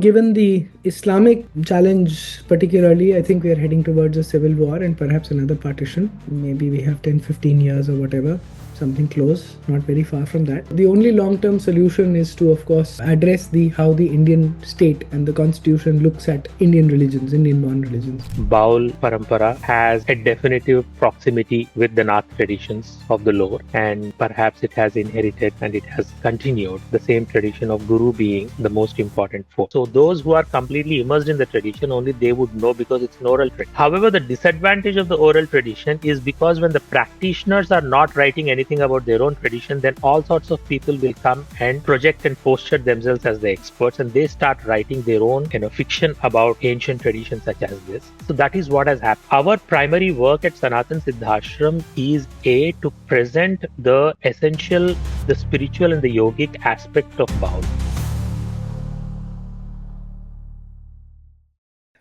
Given the Islamic challenge, particularly, I think we are heading towards a civil war and perhaps another partition. Maybe we have 10, 15 years or whatever, something close, not very far from that. The only long-term solution is to, of course, address the how the Indian state and the constitution looks at Indian religions, Indian-born religions. Baul parampara has a definitive proximity with the Nath traditions of the lore, and perhaps it has inherited and it has continued the same tradition of Guru being the most important force. So those who are completely immersed in the tradition, only they would know because it's an oral tradition. However, the disadvantage of the oral tradition is because when the practitioners are not writing anything about their own tradition, then all sorts of people will come and project and posture themselves as the experts, and they start writing their own fiction about ancient traditions such as this. So that is what has happened. Our primary work at Sanatan Siddhashram is to present the essential, the spiritual and the yogic aspect of Baul.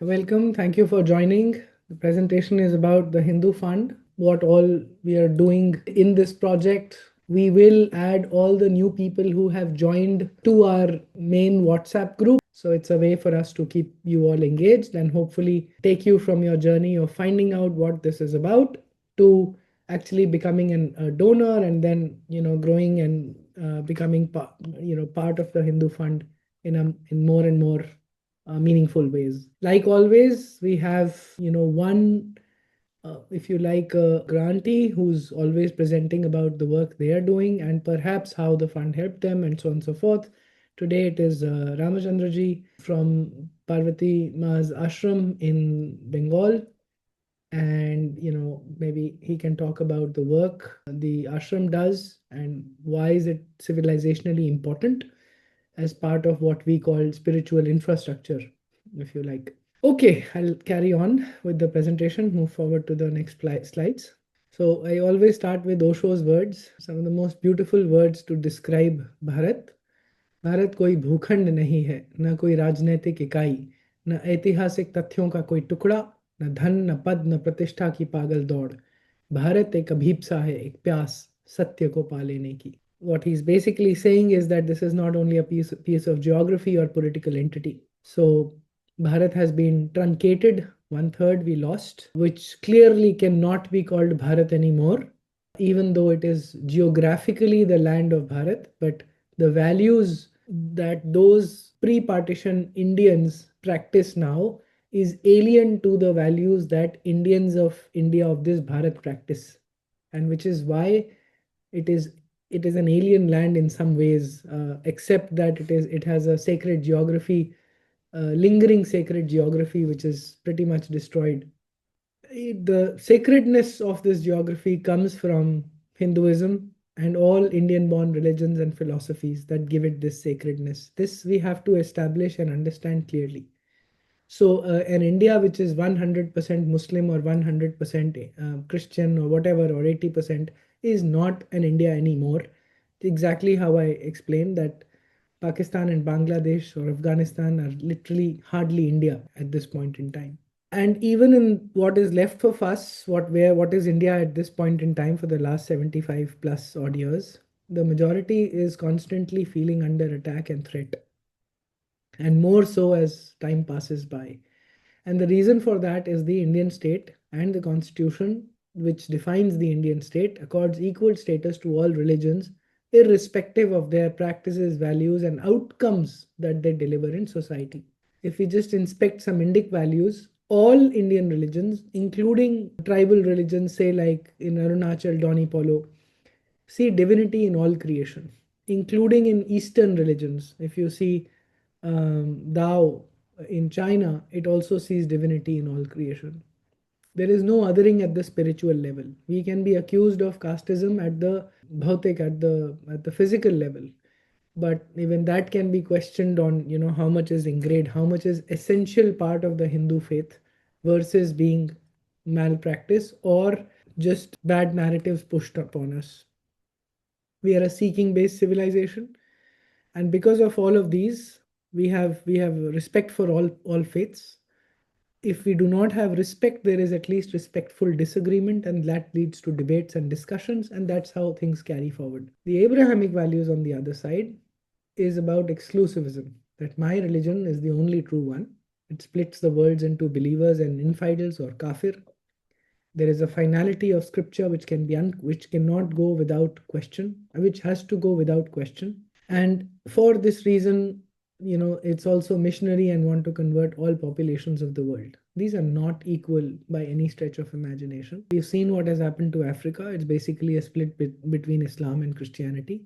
Welcome. Thank you for joining. The presentation is about the Hindu Fund, what all we are doing in this project. We will add all the new people who have joined to our main WhatsApp group. So it's a way for us to keep you all engaged and hopefully take you from your journey of finding out what this is about to actually becoming a donor and then growing and becoming part of the Hindu Fund in more and more meaningful ways. Like always, we have one if you like a grantee who's always presenting about the work they are doing and perhaps how the fund helped them and so on and so forth. Today it is Ramachandraji from Parvati Ma's ashram in Bengal, and maybe he can talk about the work the ashram does and why is it civilizationally important as part of what we call spiritual infrastructure, if you like. Okay, I'll carry on with the presentation, move forward to the next slides. So I always start with Osho's words, some of the most beautiful words to describe Bharat. Bharat कोई भूखंड नहीं है, न कोई राजनीतिक इकाई, न ऐतिहासिक तथ्यों का कोई टुकड़ा, न धन न पद न प्रतिष्ठा की पागल दौड़. भारत एक अभीप्सा है, एक प्यास सत्य को पा लेने की. What he's basically saying is that this is not only a piece of geography or political entity. So Bharat has been truncated, one third we lost, which clearly cannot be called Bharat anymore, even though it is geographically the land of Bharat, but the values that those pre-partition Indians practice now is alien to the values that Indians of India of this Bharat practice, and which is why it is an alien land in some ways, except that it has a sacred geography, lingering sacred geography, which is pretty much destroyed. The sacredness of this geography comes from Hinduism and all Indian-born religions and philosophies that give it this sacredness. This we have to establish and understand clearly. So an India which is 100% Muslim or 100% Christian or whatever, or 80%, is not an India anymore. Exactly how I explained that Pakistan and Bangladesh or Afghanistan are literally hardly India at this point in time. And even in what is left of us, what is India at this point in time for the last 75 plus odd years, the majority is constantly feeling under attack and threat, and more so as time passes by. And the reason for that is the Indian state and the constitution, which defines the Indian state, accords equal status to all religions, irrespective of their practices, values, and outcomes that they deliver in society. If we just inspect some Indic values, all Indian religions, including tribal religions, say like in Arunachal, Doni Polo, see divinity in all creation, including in Eastern religions. If you see Tao in China, it also sees divinity in all creation. There is no othering at the spiritual level. We can be accused of casteism at the bhautik, at the physical level, but even that can be questioned on how much is ingrained, how much is essential part of the Hindu faith versus being malpractice or just bad narratives pushed upon us. We are a seeking based civilization, and because of all of these, we have respect for all faiths. If we do not have respect, there is at least respectful disagreement, and that leads to debates and discussions, and that's how things carry forward. The Abrahamic values, on the other side, is about exclusivism. that my religion is the only true one. It splits the worlds into believers and infidels or kafir. There is a finality of scripture which which cannot go without question, which has to go without question. And for this reason, it's also missionary and want to convert all populations of the world. These are not equal by any stretch of imagination. We've seen what has happened to Africa. It's basically a split between Islam and Christianity.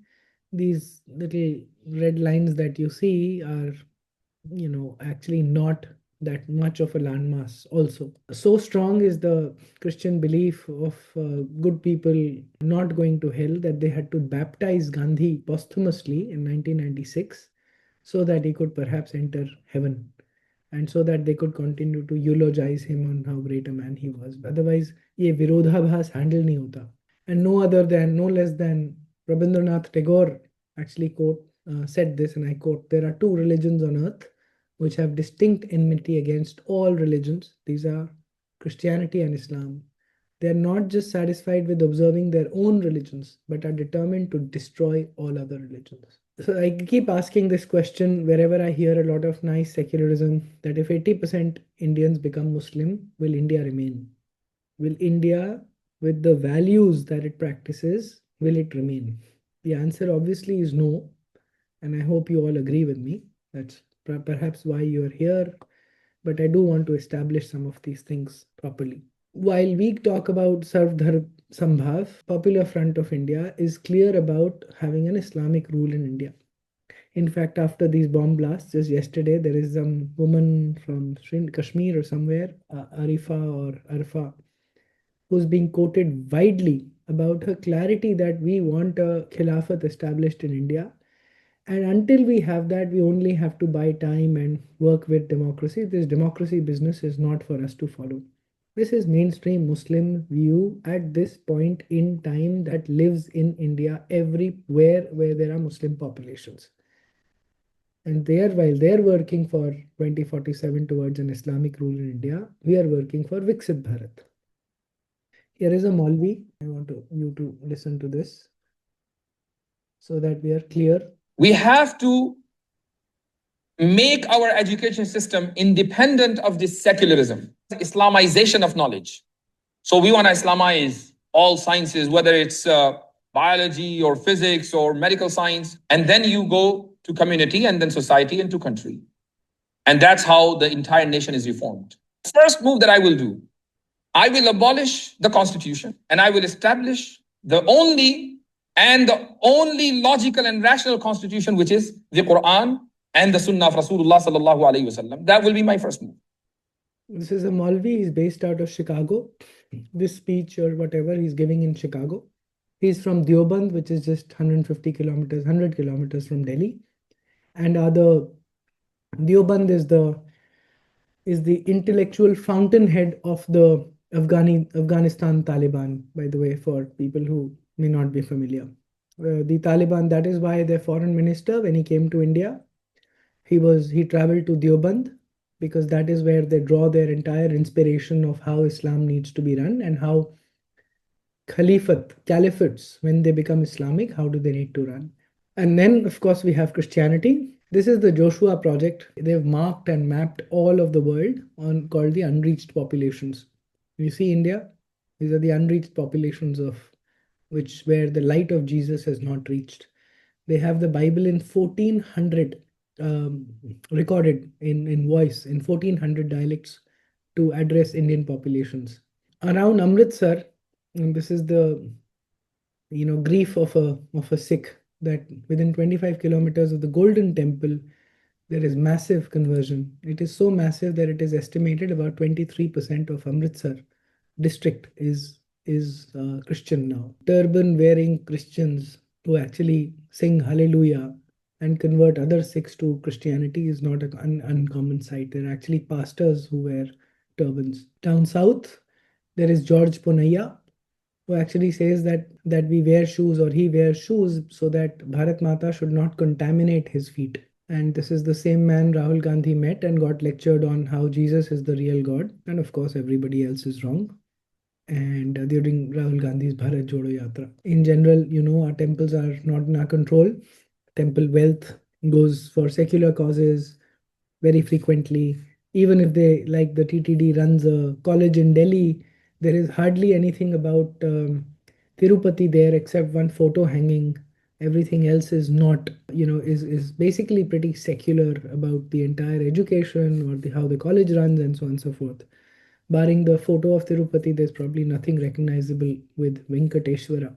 These little red lines that you see are, actually not that much of a landmass also. So strong is the Christian belief of good people not going to hell that they had to baptize Gandhi posthumously in 1996 so that he could perhaps enter heaven, and so that they could continue to eulogize him on how great a man he was. Otherwise, ये विरोधाभास handle नहीं होता. And no less than Rabindranath Tagore actually said this, and I quote: "There are two religions on earth which have distinct enmity against all religions. These are Christianity and Islam. They are not just satisfied with observing their own religions, but are determined to destroy all other religions." So I keep asking this question wherever I hear a lot of nice secularism, that if 80% Indians become Muslim, will India remain? Will India, with the values that it practices, will it remain? The answer obviously is no, and I hope you all agree with me. That's perhaps why you are here, but I do want to establish some of these things properly. While we talk about Sarv Dharm Sambhav, Popular Front of India is clear about having an Islamic rule in India. In fact, after these bomb blasts, just yesterday, there is some woman from Kashmir or somewhere, Arifa or Arfa, who's being quoted widely about her clarity that we want a Khilafat established in India. And until we have that, we only have to buy time and work with democracy. This democracy business is not for us to follow. This is mainstream Muslim view at this point in time that lives in India everywhere where there are Muslim populations. And while they're working for 2047 towards an Islamic rule in India, we are working for Viksit Bharat. Here is a Maulvi. I want you to listen to this so that we are clear. We have to make our education system independent of this secularism, Islamization of knowledge. So we want to Islamize all sciences, whether it's biology or physics or medical science, and then you go to community and then society and to country. And that's how the entire nation is reformed. First move that I will do, I will abolish the constitution and I will establish the only logical and rational constitution, which is the Quran and the Sunnah of Rasulullah sallallahu alaihi wasallam. That will be my first move. This is a Maulvi. He's based out of Chicago. This speech or whatever he's giving in Chicago. He's from Deoband, which is just 100 kilometers from Delhi. And Deoband is the intellectual fountainhead of the Afghanistan Taliban, by the way, for people who may not be familiar. The Taliban, that is why their foreign minister, when he came to India, he traveled to Deoband, because that is where they draw their entire inspiration of how Islam needs to be run and how caliphates, when they become Islamic, how do they need to run. And then, of course, we have Christianity. This is the Joshua Project. They've marked and mapped all of the world called the unreached populations. You see India, these are the unreached populations where the light of Jesus has not reached. They have the Bible in 1400 recorded in voice in 1400 dialects to address Indian populations. Around Amritsar, and this is the grief of a Sikh, that within 25 kilometers of the Golden Temple, there is massive conversion. It is so massive that it is estimated about 23% of Amritsar district is Christian now. Turban-wearing Christians who actually sing Hallelujah and convert other Sikhs to Christianity is not an uncommon sight. There are actually pastors who wear turbans. Down south, there is George Ponaiya, who actually says that we wear shoes, or he wears shoes so that Bharat Mata should not contaminate his feet. And this is the same man Rahul Gandhi met and got lectured on how Jesus is the real God, and of course everybody else is wrong. And during Rahul Gandhi's Bharat Jodo Yatra. In general, our temples are not in our control. Temple wealth goes for secular causes very frequently. Even if they, like the TTD runs a college in Delhi, there is hardly anything about Tirupati there except one photo hanging. Everything else is not, is basically pretty secular about the entire education or how the college runs and so on and so forth. Barring the photo of Tirupati, there's probably nothing recognizable with Venkateshwara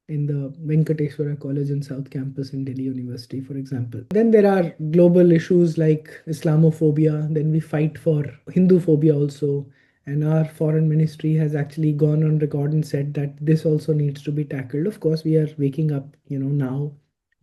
in the Venkateshwara College and South Campus in Delhi University, for example. Then there are global issues like Islamophobia. Then we fight for Hindu phobia also. And our foreign ministry has actually gone on record and said that this also needs to be tackled. Of course, we are waking up, now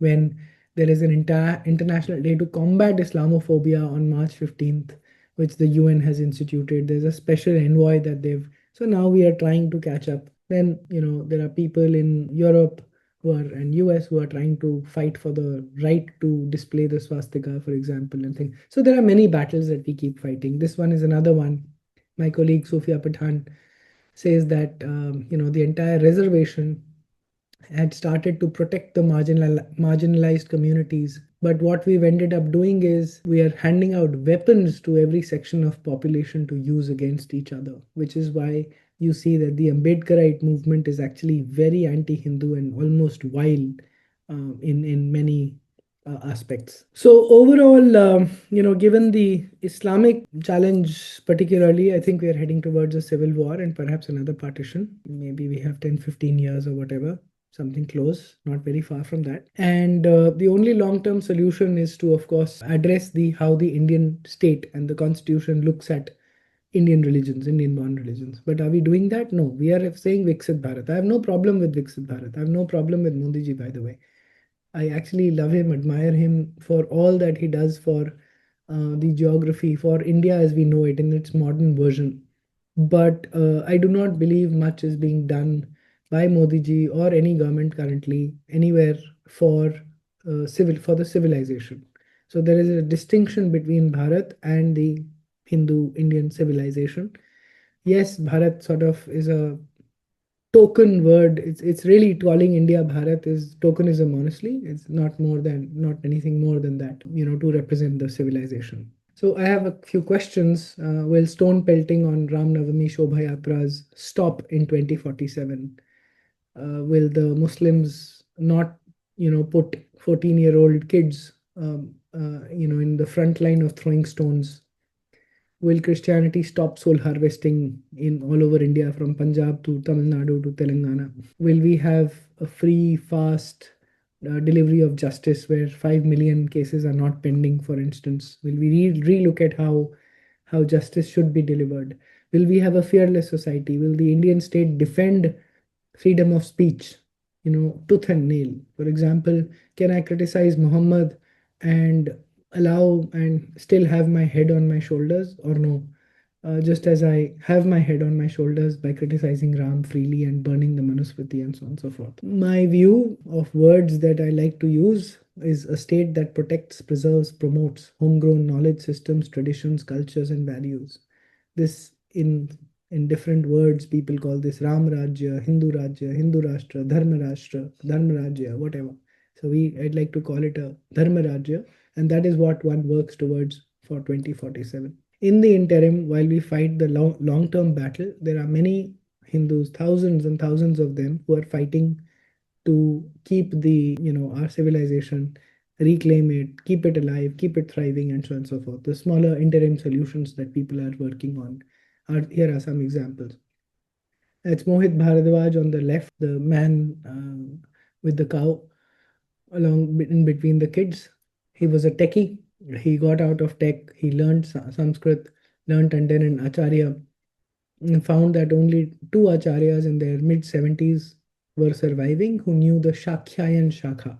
when there is an entire international day to combat Islamophobia on March 15th, which the UN has instituted. There's a special envoy that they've. So now we are trying to catch up. Then, there are people in Europe and US who are trying to fight for the right to display the swastika, for example, and things. So there are many battles that we keep fighting. This one is another one. My colleague Sofia Pathan says that the entire reservation had started to protect the marginalized communities. But what we've ended up doing is we are handing out weapons to every section of population to use against each other, which is why you see that the Ambedkarite movement is actually very anti-Hindu and almost wild in many aspects. So overall, given the Islamic challenge particularly, I think we are heading towards a civil war and perhaps another partition. Maybe we have 10, 15 years or whatever, something close, not very far from that. And the only long-term solution is to, of course, address how the Indian state and the constitution looks at Indian religions, Indian-born religions. But are we doing that? No. We are saying Viksit Bharat. I have no problem with Viksit Bharat. I have no problem with Modi ji, by the way. I actually love him, admire him for all that he does for the geography, for India as we know it in its modern version. But I do not believe much is being done by Modi ji or any government currently anywhere for for the civilization. So there is a distinction between Bharat and the Hindu Indian civilization. Yes, Bharat sort of is a token word. It's really calling India Bharat is tokenism, honestly. It's not anything more than that, to represent the civilization. So I have a few questions. Will stone pelting on Ram Navami Shobha Yatras stop in 2047? Will the Muslims not, put 14-year-old kids, in the front line of throwing stones? Will Christianity stop soul harvesting in all over India from Punjab to Tamil Nadu to Telangana? Will we have a free, fast delivery of justice where 5 million cases are not pending, for instance? Will we relook at how justice should be delivered? Will we have a fearless society? Will the Indian state defend freedom of speech, tooth and nail? For example, can I criticize Muhammad and allow and still have my head on my shoulders, or no? Just as I have my head on my shoulders by criticizing Ram freely and burning the Manusmriti and so on and so forth. My view of words that I like to use is a state that protects, preserves, promotes homegrown knowledge systems, traditions, cultures, and values. This in different words, people call this Ram Rajya, Hindu Rajya, Hindu Rashtra, Dharma Rashtra, Dharma Rajya, whatever. So I'd like to call it a Dharma Rajya, and that is what one works towards for 2047. In the interim, while we fight the long-term battle, there are many Hindus, thousands and thousands of them, who are fighting to keep our civilization, reclaim it, keep it alive, keep it thriving, and so on and so forth. The smaller interim solutions that people are working on here are some examples. It's Mohit Bharadwaj on the left, the man with the cow along in between the kids. He was a techie. He got out of tech. He learned Sanskrit, learned under an acharya, and found that only two acharyas in their mid 70s were surviving who knew the Shakhya and Shakha.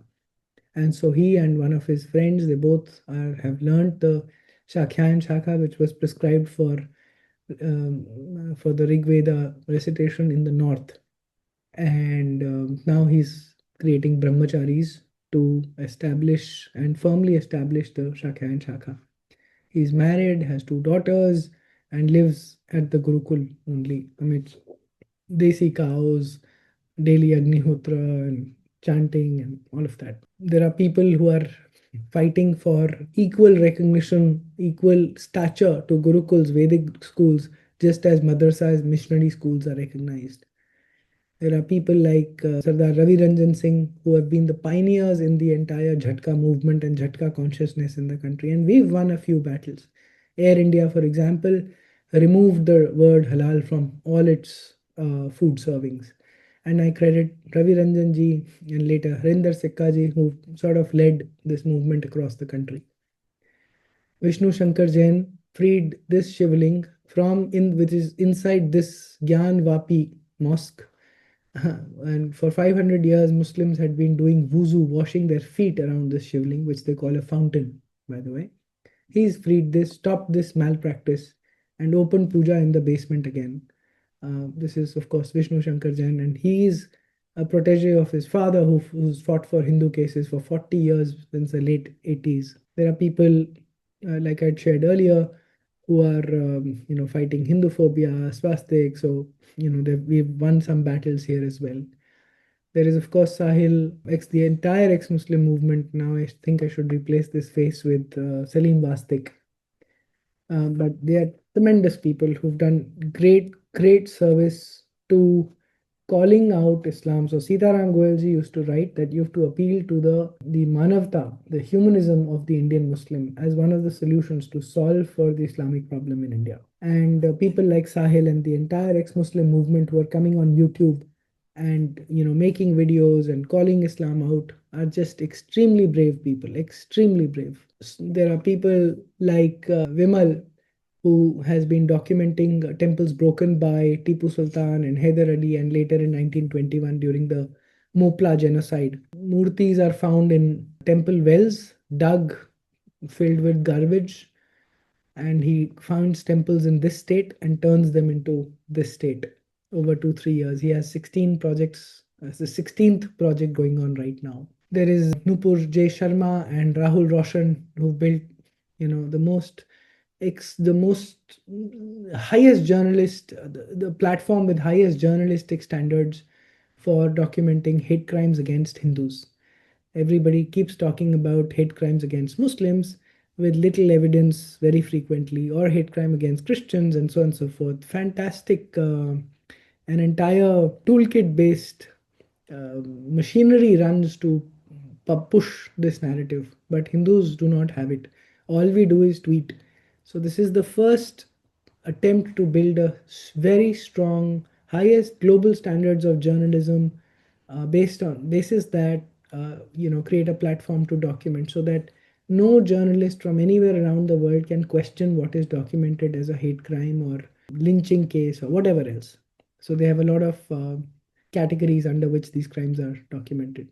And so he and one of his friends, they both have learned the Shakhya and Shakha, which was prescribed for the Rig Veda recitation in the north. And now he's creating brahmacharis to establish and firmly establish the Shakya and Shakha. He's married, has two daughters, and lives at the Gurukul only amidst desi cows, daily Agnihotra, and chanting, and all of that. There are people who are fighting for equal recognition, equal stature to gurukuls, Vedic schools, just as madrasas, missionary schools are recognized. There are people like Sardar Ravi Ranjan Singh who have been the pioneers in the entire Jhatka movement and Jhatka consciousness in the country, and we've won a few battles. Air India, for example, removed the word halal from all its food servings. And I credit Ravi Ranjan ji and later Harinder Sikka ji, who sort of led this movement across the country. Vishnu Shankar Jain freed this shivling from which is inside this Gharwapsi mosque. And for 500 years, Muslims had been doing wuzu, washing their feet around this shivling, which they call a fountain, by the way. He's freed this, stopped this malpractice, and opened puja in the basement again. This is, of course, Vishnu Shankar Jain, and he's a protege of his father who's fought for Hindu cases for 40 years since the late 80s. There are people, like I'd shared earlier, who are fighting Hindu phobia, swastik. So we've won some battles here as well. There is of course Sahil, the entire ex-Muslim movement. Now I think I should replace this face with Salim Vastik. But they are tremendous people who've done great service to calling out Islam. So Sitaram Goelji used to write that you have to appeal to the manavta, the humanism of the Indian Muslim as one of the solutions to solve for the Islamic problem in India. And people like Sahil and the entire ex-Muslim movement who are coming on YouTube and making videos and calling Islam out are just extremely brave people, extremely brave. There are people like Vimal, who has been documenting temples broken by Tipu Sultan and Hyder Ali, and later in 1921 during the Mopla genocide. Murtis are found in temple wells, dug, filled with garbage, and he finds temples in this state and turns them into this state over 2-3 years. He has 16 projects, the 16th project going on right now. There is Nupur J. Sharma and Rahul Roshan, who built, the most highest journalist, the platform with highest journalistic standards for documenting hate crimes against Hindus. Everybody keeps talking about hate crimes against Muslims with little evidence very frequently, or hate crime against Christians, and so on and so forth. Fantastic, an entire toolkit based machinery runs to push this narrative, but Hindus do not have it. All we do is tweet. So this is the first attempt to build a very strong, highest global standards of journalism, based on basis that create a platform to document, so that no journalist from anywhere around the world can question what is documented as a hate crime or lynching case or whatever else. So they have a lot of categories under which these crimes are documented.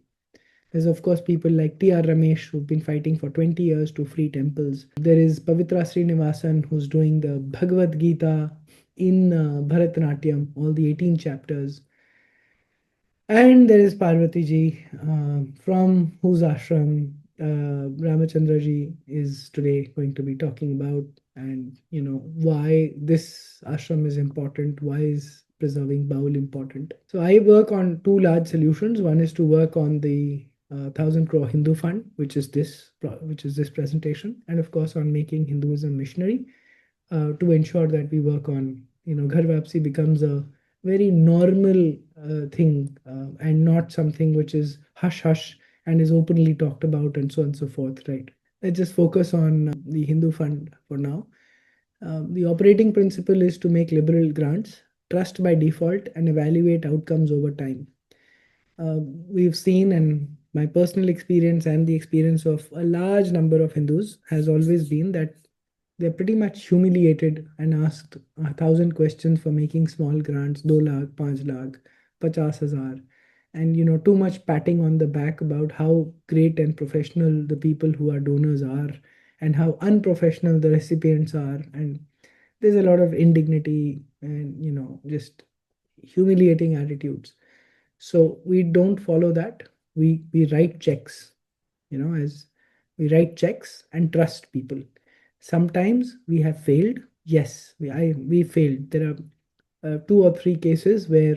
There's of course people like T.R. Ramesh who've been fighting for 20 years to free temples. There is Pavitra Srinivasan who's doing the Bhagavad Gita in Bharatanatyam, all the 18 chapters. And there is Parvati ji, from whose ashram Ramachandra ji is today going to be talking about, and why this ashram is important, why is preserving Baul important. So I work on two large solutions. One is to work on the 1,000 crore Hindu fund, which is this presentation, and of course on making Hinduism missionary, to ensure that we work on Gharwapsi becomes a very normal thing, and not something which is hush hush and is openly talked about, and so on and so forth, right? Let's just focus on the Hindu fund for now. The operating principle is to make liberal grants, trust by default, and evaluate outcomes over time. We've seen, and my personal experience and the experience of a large number of Hindus has always been that they're pretty much humiliated and asked 1,000 questions for making small grants, 2 lakh, 5 lakh, 50,000, and too much patting on the back about how great and professional the people who are donors are, and how unprofessional the recipients are, and there's a lot of indignity and just humiliating attitudes. So we don't follow that. We write checks, as we write checks and trust people. Sometimes we have failed. Yes, we failed. There are 2 or 3 cases where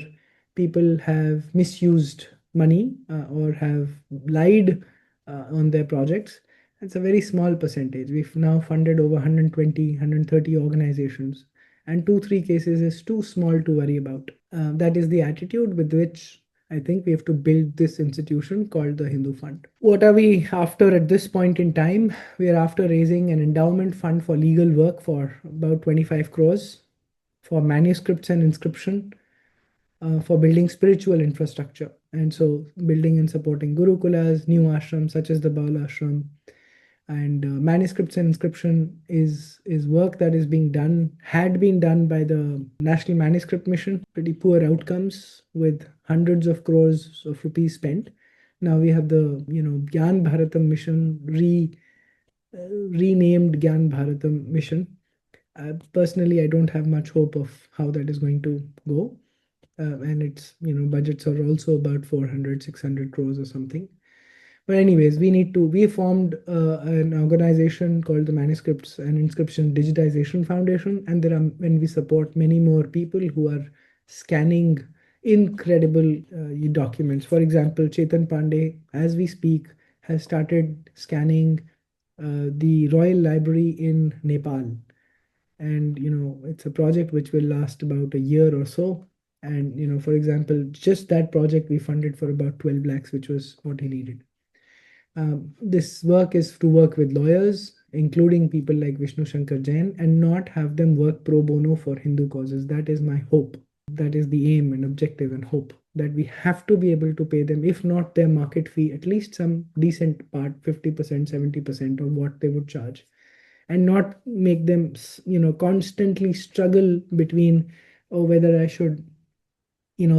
people have misused money, or have lied on their projects. It's a very small percentage. We've now funded over 120, 130 organizations, and 3 cases is too small to worry about. That is the attitude with which I think we have to build this institution called the Hindu Fund. What are we after at this point in time? We are after raising an endowment fund for legal work for about 25 crores for manuscripts and inscription, for building spiritual infrastructure. And so, building and supporting gurukulas, new ashrams such as the Baul ashram, and manuscripts and inscription is work that is being done, had been done by the National Manuscript Mission. Pretty poor outcomes with hundreds of crores of rupees spent. Now we have the Gyan Bharatam mission, renamed Gyan Bharatam mission. Personally, I don't have much hope of how that is going to go. And its budgets are also about 400 600 crores or something. But anyways, we formed an organization called the Manuscripts and Inscription Digitization Foundation, and when we support many more people who are scanning incredible documents. For example, Chetan Pandey, as we speak, has started scanning the Royal Library in Nepal, and it's a project which will last about a year or so. And for example, just that project we funded for about 12 lakhs, which was what he needed. This work is to work with lawyers, including people like Vishnu Shankar Jain, and not have them work pro bono for Hindu causes. That is my hope. That is the aim and objective and hope, that we have to be able to pay them, if not their market fee, at least some decent part, 50%, 70% of what they would charge, and not make them constantly struggle between, oh, whether I should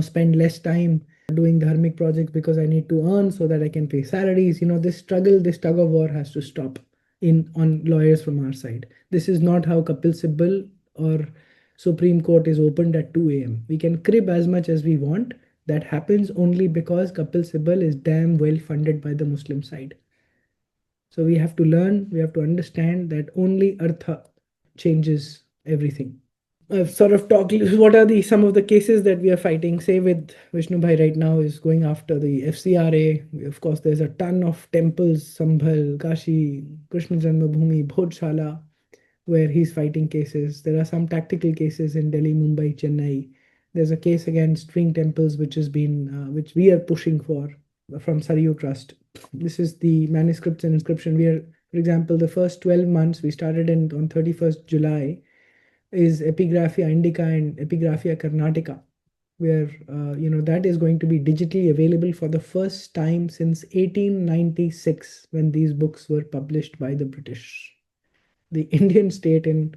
spend less time doing dharmic projects because I need to earn so that I can pay salaries. This struggle, this tug of war has to stop on lawyers from our side. This is not how Kapil Sibal or Supreme Court is opened at 2 a.m. We can crib as much as we want. That happens only because Kapil Sibal is damn well funded by the Muslim side. So we have to learn, we have to understand that only Artha changes everything. I've sort of talked what are some of the cases that we are fighting. Say with Vishnu Bhai right now is going after the FCRA. Of course, there's a ton of temples, Sambhal, Kashi, Krishna Janmabhoomi, Bhodshala, where he's fighting cases. There are some tactical cases in Delhi, Mumbai, Chennai. There's a case against string temples which has been which we are pushing for from Saryu Trust. This is the manuscripts and inscription. We are, for example, the first 12 months we started on 31st July is Epigraphia Indica and Epigraphia Karnataka, where that is going to be digitally available for the first time since 1896, when these books were published by the British. The Indian state in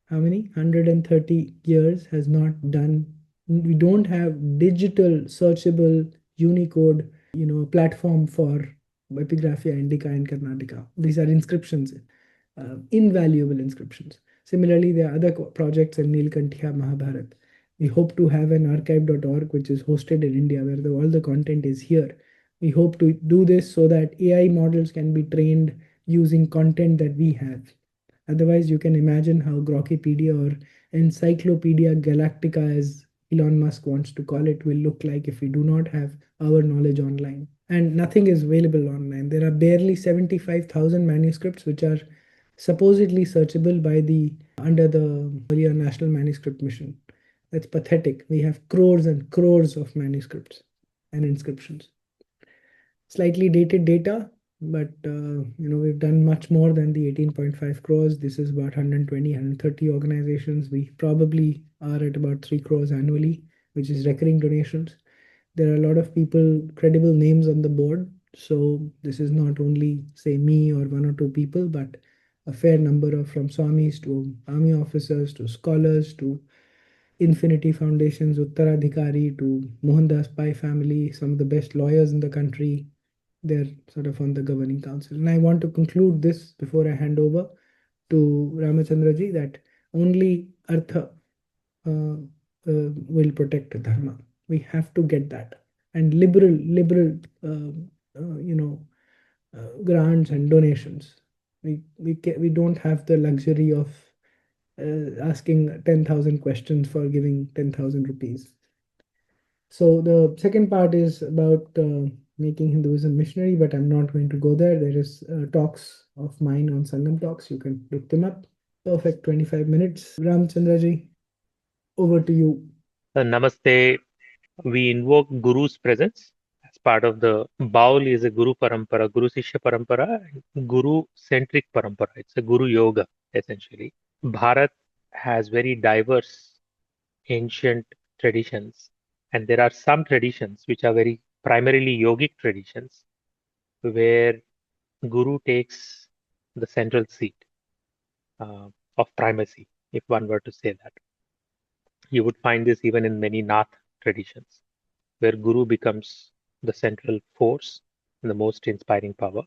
how many 130 years has not done. We don't have digital searchable Unicode platform for Epigraphia Indica and Karnataka. These are inscriptions, invaluable inscriptions. Similarly, there are other projects in Nilkanthya Mahabharat. We hope to have an archive.org which is hosted in India, where all the content is here. We hope to do this so that AI models can be trained using content that we have. Otherwise, you can imagine how Grokipedia or Encyclopedia Galactica, as Elon Musk wants to call it, will look like if we do not have our knowledge online. And nothing is available online. There are barely 75,000 manuscripts which are supposedly searchable by under the National Manuscript Mission. That's pathetic. We have crores and crores of manuscripts and inscriptions. Slightly dated data, but we've done much more than the 18.5 crores. This is about 120, 130 organizations. We probably are at about 3 crores annually, which is recurring donations. There are a lot of people, credible names on the board. So this is not only, say, me or 1 or 2 people, but a fair number of, from Swamis to army officers to scholars to Infinity Foundations, Uttaradhikari to Mohandas Pai family, some of the best lawyers in the country. They're sort of on the governing council. And I want to conclude this before I hand over to Ramachandraji, that only Artha will protect Dharma. We have to get that. And liberal grants and donations. We don't have the luxury of asking 10,000 questions for giving 10,000 rupees. So the second part is about making Hinduism missionary, but I'm not going to go there. There is talks of mine on SangamTalks. You can look them up. Perfect 25 minutes. Ramchandraji, over to you. Namaste. We invoke Guru's presence as part of the Baul is a Guru parampara, Guru Shishya parampara, Guru centric parampara. It's a Guru yoga essentially. Bharat has very diverse ancient traditions, and there are some traditions which are very primarily yogic traditions where Guru takes the central seat uh, of primacy, if one were to say that. You would find this even in many Nath traditions, where Guru becomes the central force and the most inspiring power.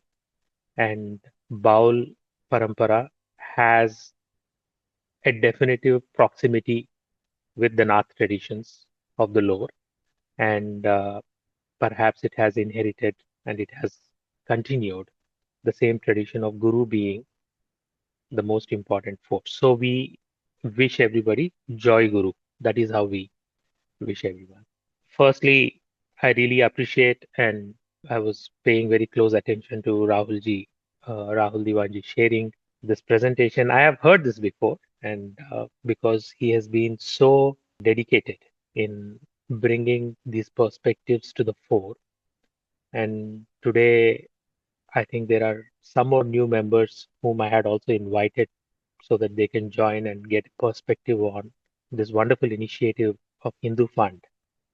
And Baul Parampara has a definitive proximity with the Nath traditions of the lore, and perhaps it has inherited and it has continued the same tradition of Guru being the most important force. So we wish everybody Joy Guru. That is how we wish everyone. Firstly, I really appreciate and I was paying very close attention to Rahul Dewan sharing this presentation. I have heard this before, and because he has been so dedicated in bringing these perspectives to the fore. And today, I think there are some more new members whom I had also invited so that they can join and get perspective on this wonderful initiative of Hindu Fund.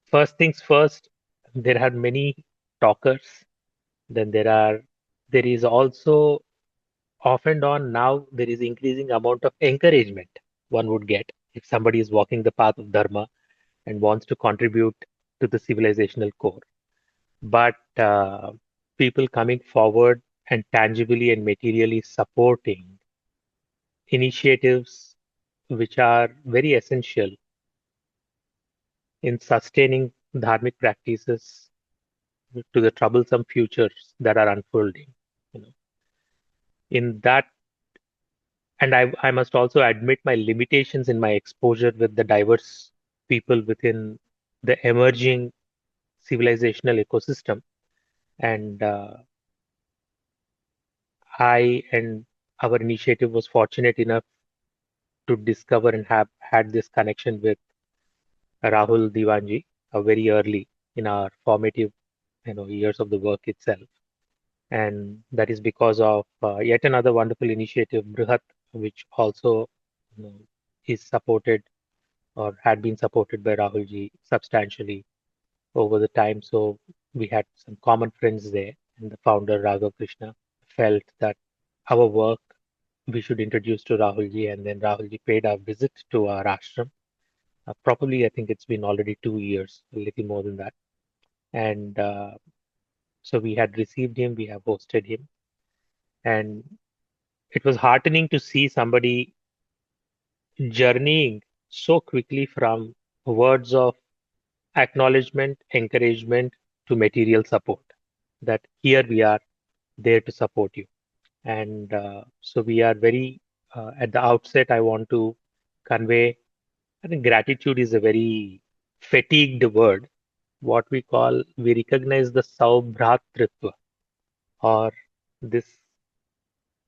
First things first, there are many talkers. Then there is also off and on now there is increasing amount of encouragement one would get if somebody is walking the path of Dharma and wants to contribute to the civilizational core. But people coming forward and tangibly and materially supporting initiatives which are very essential in sustaining dharmic practices to the troublesome futures that are unfolding. You know, in that, and I must also admit my limitations in my exposure with the diverse people within the emerging civilizational ecosystem. And I and our initiative was fortunate enough to discover and have had this connection with Rahul Dewan very early in our formative, years of the work itself. And that is because of yet another wonderful initiative, Brihat, which also is supported or had been supported by Rahulji substantially over the time. So we had some common friends there, and the founder Raghav Krishna felt that our work we should introduce to Rahulji, and then Rahulji paid a visit to our ashram. Probably, I think it's been already 2 years, a little more than that. And so we had received him, we have hosted him, and it was heartening to see somebody journeying so quickly from words of acknowledgement, encouragement to material support. That here we are there to support you. And so we are very, at the outset, I want to convey, I think gratitude is a very fatigued word. What we recognize the saubhratritva or this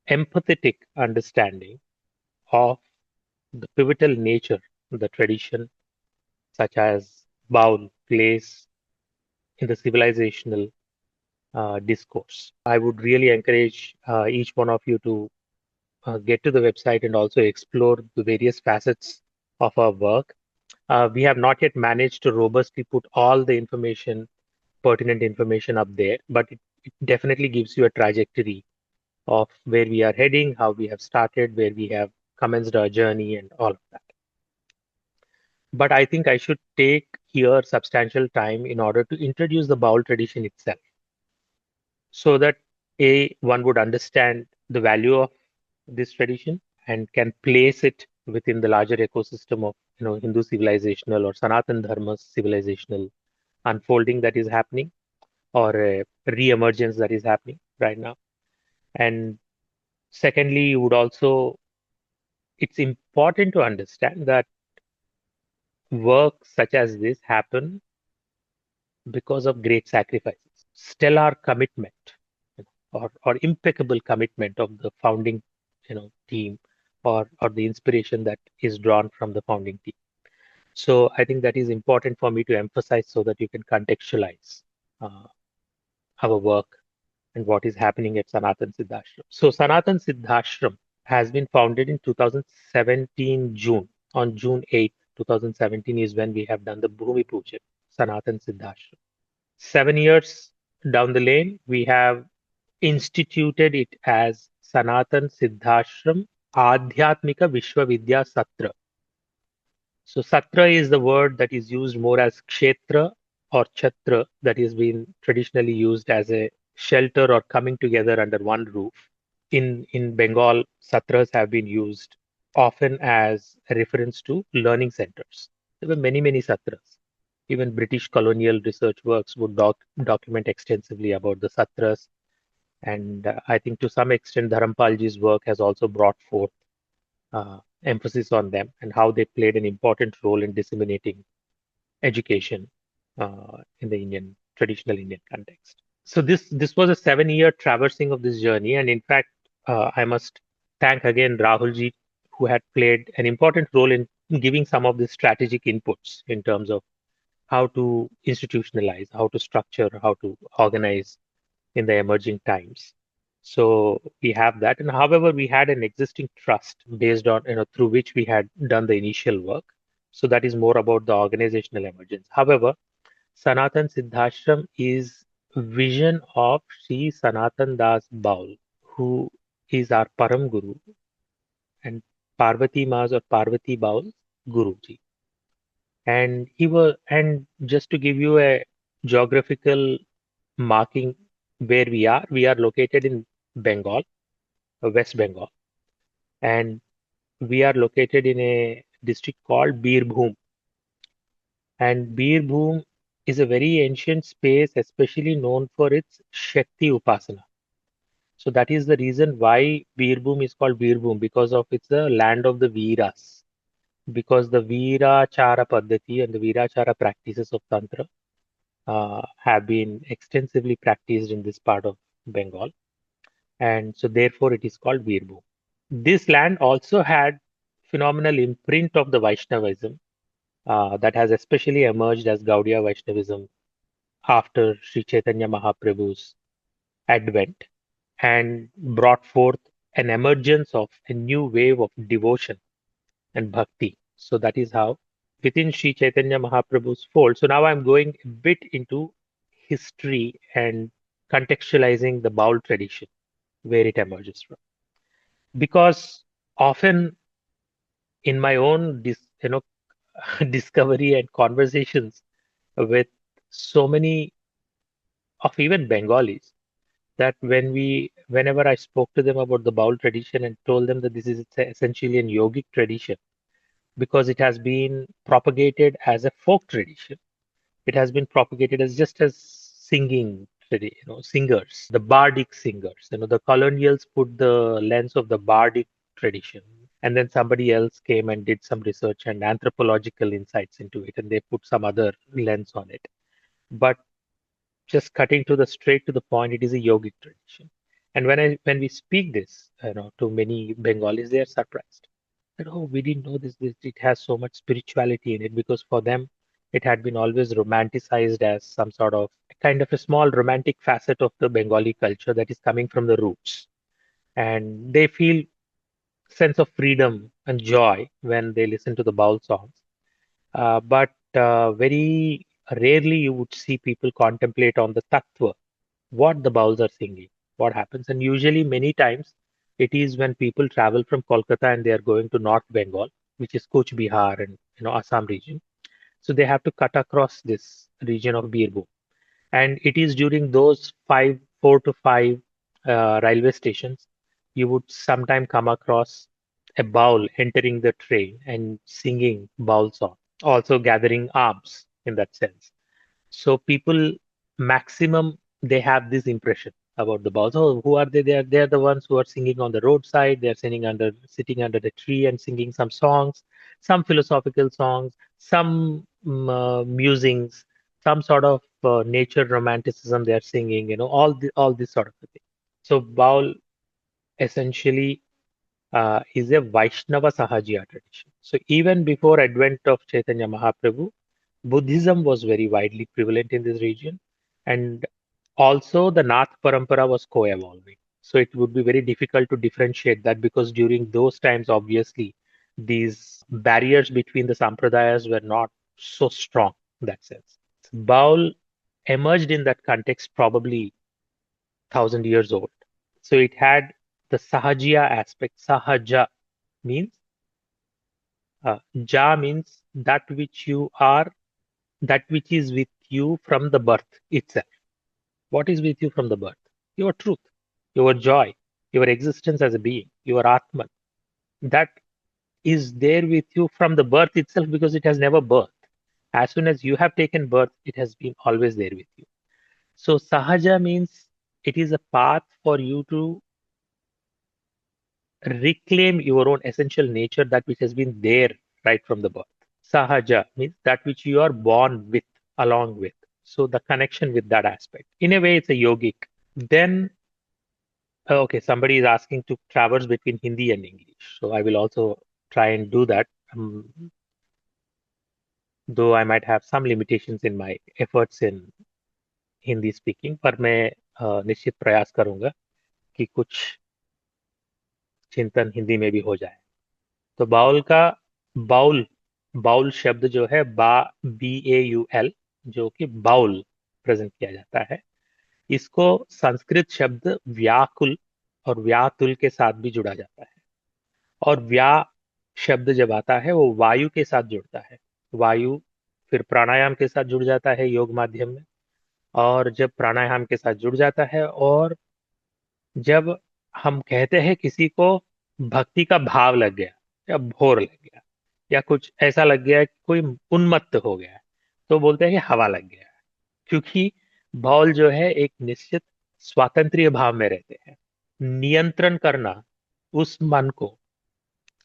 empathetic understanding of the pivotal nature, the tradition, such as Baul plays in the civilizational discourse. I would really encourage each one of you to get to the website and also explore the various facets of our work. We have not yet managed to robustly put all the information, pertinent information up there, but it definitely gives you a trajectory of where we are heading, how we have started, where we have commenced our journey, and all of that. But I think I should take here substantial time in order to introduce the Baul tradition itself so that one would understand the value of this tradition and can place it within the larger ecosystem of Hindu civilizational or Sanatan Dharma civilizational unfolding that is happening or a re-emergence that is happening right now. And secondly, you would also it's important to understand that work such as this happen because of great sacrifices. stellar commitment, or impeccable commitment of the founding, team, or the inspiration that is drawn from the founding team. So I think that is important for me to emphasize so that you can contextualize uh, our work and what is happening at Sanatan Siddhashram. So Sanatan Siddhashram has been founded in 2017 June. On June 8th, 2017 is when we have done the Bhumi Pujan, Sanatan Siddhashram. 7 years down the lane, we have instituted it as Sanatan Siddhashram Adhyatmika Vishwavidya Satra. So Satra is the word that is used more as kshetra or chhatra, that is been traditionally used as a shelter or coming together under one roof. In Bengal, satras have been used often as a reference to learning centers. There were many satras. Even British colonial research works would document extensively about the satras. And I think to some extent, Dharampalji's work has also brought forth emphasis on them and how they played an important role in disseminating education in the traditional Indian context. So this was a 7 year traversing of this journey, and in fact, I must thank again Rahulji, who had played an important role in giving some of the strategic inputs in terms of how to institutionalize, how to structure, how to organize in the emerging times. So we have that. And however, we had an existing trust based on, through which we had done the initial work. So that is more about the organizational emergence. However, Sanatan Siddhashram is vision of Sri Sanatan Das Baul, who is our Param Guru and Parvati Ma's or Parvati Baul's Guruji. And just to give you a geographical marking where we are located in Bengal, West Bengal, and we are located in a district called Birbhum. And Birbhum is a very ancient space, especially known for its Shakti Upasana. So that is the reason why Birbhum is called Birbhum, because of it's the land of the Veeras. Because the Veerachara Paddhati and the Veerachara practices of Tantra have been extensively practiced in this part of Bengal. And so therefore it is called Birbhum. This land also had phenomenal imprint of the Vaishnavism that has especially emerged as Gaudiya Vaishnavism after Sri Chaitanya Mahaprabhu's advent and brought forth an emergence of a new wave of devotion and bhakti. So that is how within Sri Chaitanya Mahaprabhu's fold. So now I'm going a bit into history and contextualizing the Baul tradition, where it emerges from. Because often in my own discovery and conversations with so many of even Bengalis, that whenever I spoke to them about the Baul tradition and told them that this is essentially an yogic tradition, because it has been propagated as a folk tradition. It has been propagated as just as singing, singers, the bardic singers. The colonials put the lens of the bardic tradition, and then somebody else came and did some research and anthropological insights into it, and they put some other lens on it. But just cutting to the straight to the point, it is a yogic tradition. And when we speak this, to many Bengalis, they are surprised that, oh, we didn't know this. It has so much spirituality in it, because for them it had been always romanticized as some sort of kind of a small romantic facet of the Bengali culture that is coming from the roots. And they feel sense of freedom and joy when they listen to the Baul songs. But very rarely you would see people contemplate on the tattva, what the Bauls are singing, what happens. And usually, many times, it is when people travel from Kolkata and they are going to North Bengal, which is Kuch Bihar and Assam region. So they have to cut across this region of Birbhum. And it is during those 4 to 5 railway stations, you would sometime come across a Baul entering the train and singing Baul song, also gathering alms in that sense. So people maximum they have this impression about the Bauls. Oh, who are they? They are the ones who are singing on the roadside. They are sitting under the tree and singing some songs, some philosophical songs, some musings, some sort of nature romanticism they are singing, all this sort of a thing. So Baul essentially is a Vaishnava Sahajiya tradition. So even before advent of Chaitanya Mahaprabhu, Buddhism was very widely prevalent in this region, and also the Nath Parampara was co-evolving. So it would be very difficult to differentiate that, because during those times, obviously, these barriers between the sampradayas were not so strong in that sense. Baul emerged in that context probably 1,000 years old. So it had the Sahajiya aspect. Sahaja means, Ja means that which you are, that which is with you from the birth itself. What is with you from the birth? Your truth, your joy, your existence as a being, your Atman. That is there with you from the birth itself, because it has never birthed. As soon as you have taken birth, it has been always there with you. So Sahaja means it is a path for you to reclaim your own essential nature, that which has been there right from the birth. Sahaja means that which you are born with, along with. So the connection with that aspect. In a way, it's a yogic. Then, okay, somebody is asking to traverse between Hindi and English. So I will also try and do that. Though I might have some limitations in my efforts in Hindi speaking, पर मैं निश्चित प्रयास करूंगा कि कुछ चिंतन हिंदी में भी हो जाए. तो बाउल बाउल शब्द जो है, BAUL, जो कि बाउल प्रेजेंट किया जाता है, इसको संस्कृत शब्द व्याकुल और व्यातुल के साथ भी जुड़ा जाता है. और व्या शब्द जब आता है वो वायु के साथ जुड़ता है. वायु फिर प्राणायाम के साथ जुड़ जाता है योग माध्यम में, और जब प्राणायाम के साथ जुड़ जाता है, और जब हम कहते हैं किसी को भक्ति का भाव लग गया, या भोर लग गया, या कुछ ऐसा लग गया कि कोई उन्मत्त हो गया, तो बोलते हैं कि हवा लग गया. क्योंकि बाउल जो है एक निश्चित स्वातंत्र्य भाव में रहते हैं. नियंत्रण करना उस मन को,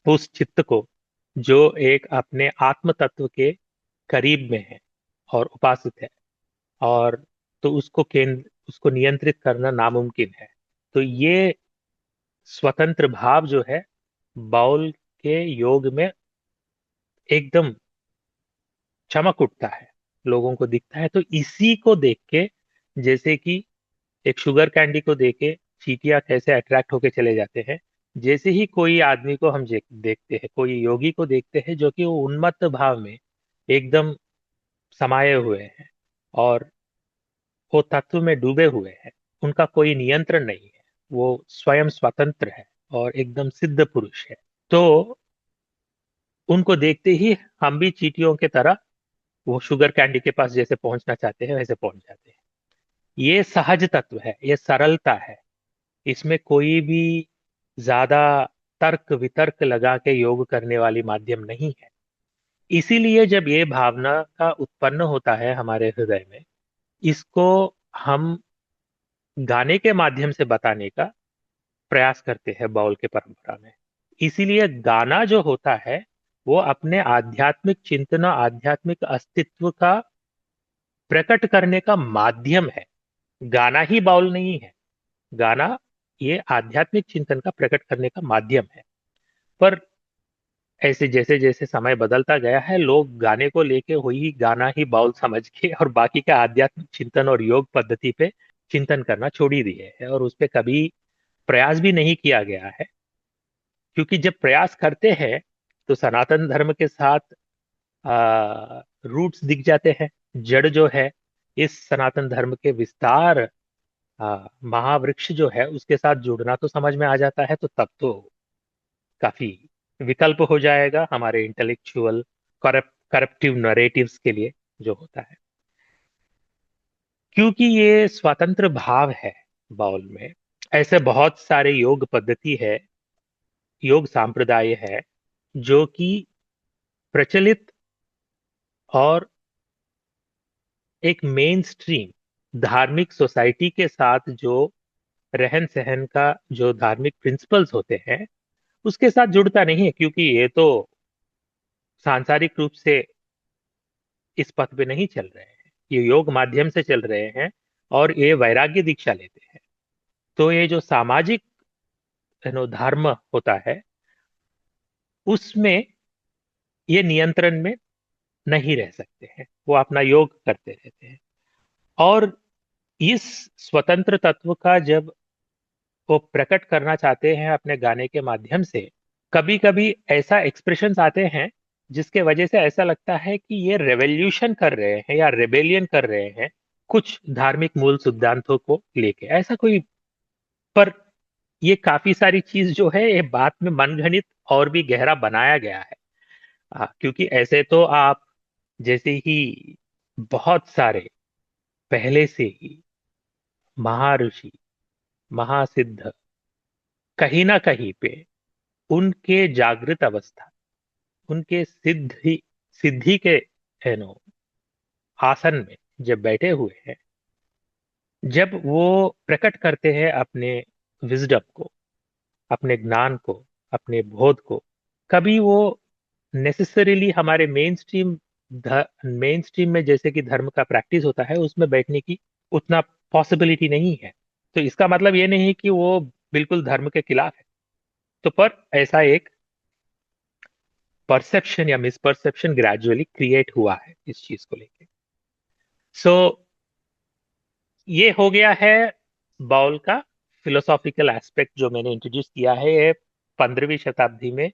उस चित्त को, जो एक अपने आत्म तत्व के करीब में है और उपासित है, और तो उसको नियंत्रित करना नामुमकिन है. तो ये स्वतंत्र भाव जो है बाउल के योग में एकदम चमक उठता है, लोगों को दिखता है. तो इसी को देख के, जैसे कि एक शुगर कैंडी को देख के चींटियां कैसे अट्रैक्ट होके चले जाते हैं, जैसे ही कोई आदमी को हम देखते हैं, कोई योगी को देखते हैं जो कि वो उन्मत्त भाव में एकदम समाये हुए हैं, और वो तत्व में डूबे हुए हैं, उनका कोई नियंत्रण नहीं है, वो स्वयं स्वतंत्र है और एकदम सिद्ध पुरुष है. तो उनको देखते ही हम भी चींटियों की तरह वो शुगर कैंडी के पास जैसे पहुंचना चाहते हैं, वैसे पहुंच जाते हैं. ये सहज तत्व है, ये सरलता है. इसमें कोई भी ज्यादा तर्क वितर्क लगा के योग करने वाली माध्यम नहीं है. इसीलिए जब ये भावना का उत्पन्न होता है हमारे हृदय में, इसको हम गाने के माध्यम से बताने का प्रयास करते हैं बाउल के परंपरा में. इसीलिए गाना जो होता है वो अपने आध्यात्मिक चिंतन, आध्यात्मिक अस्तित्व का प्रकट करने का माध्यम है. गाना ही बाउल नहीं है. गाना ये आध्यात्मिक चिंतन का प्रकट करने का माध्यम है. पर ऐसे जैसे जैसे समय बदलता गया है, लोग गाने को लेके वही गाना ही बाउल समझ के और बाकी का आध्यात्मिक चिंतन और योग पद्धति पे चिंतन करना छोड़ ही दिए है, और उस पे कभी प्रयास भी नहीं किया गया है. क्योंकि जब प्रयास करते हैं तो सनातन धर्म के साथ रूट्स दिख जाते हैं. जड़ जो है इस सनातन धर्म के विस्तार, महावृक्ष जो है उसके साथ जुड़ना तो समझ में आ जाता है. तो तब तो काफी विकल्प हो जाएगा हमारे इंटेलेक्चुअल करप्टिव नरेटिव्स के लिए जो होता है. क्योंकि ये स्वतंत्र भाव है बाउल में. ऐसे बहुत सारे योग पद्धति है, योग सांप्रदाय है, जो कि प्रचलित और एक मेन स्ट्रीम धार्मिक सोसाइटी के साथ जो रहन सहन का जो धार्मिक प्रिंसिपल्स होते हैं उसके साथ जुड़ता नहीं है. क्योंकि ये तो सांसारिक रूप से इस पथ पे नहीं चल रहे हैं. ये योग माध्यम से चल रहे हैं और ये वैराग्य दीक्षा लेते हैं, तो ये जो सामाजिक धर्म होता है उसमें ये नियंत्रण में नहीं रह सकते हैं, वो अपना योग करते रहते हैं। और इस स्वतंत्र तत्व का जब वो प्रकट करना चाहते हैं अपने गाने के माध्यम से, कभी कभी ऐसा एक्सप्रेशंस आते हैं जिसके वजह से ऐसा लगता है कि ये रेवोल्यूशन कर रहे हैं या रेबेलियन कर रहे हैं कुछ धार्मिक मूल सिद्धांतों को लेके, ऐसा कोई। पर ये काफी सारी चीज जो है ये बात में मनगढ़ंत और भी गहरा बनाया गया है। क्योंकि ऐसे तो आप जैसे ही बहुत सारे पहले से ही महर्षि महासिद्ध कहीं ना कहीं पे उनके जागृत अवस्था, उनके सिद्धि के आसन में जब बैठे हुए हैं, जब वो प्रकट करते हैं अपने विजडम को, अपने ज्ञान को, अपने बोध को, कभी वो नेसेसरीली हमारे मेन स्ट्रीम में जैसे कि धर्म का प्रैक्टिस होता है उसमें बैठने की उतना पॉसिबिलिटी नहीं है। तो इसका मतलब ये नहीं कि वो बिल्कुल धर्म के खिलाफ है। तो पर ऐसा एक परसेप्शन या मिसपरसेप्शन ग्रेजुअली क्रिएट हुआ है इस चीज को लेके। सो ये हो गया है बाउल का फिलोसॉफिकल एस्पेक्ट जो मैंने इंट्रोड्यूस किया है। ये 15वीं शताब्दी में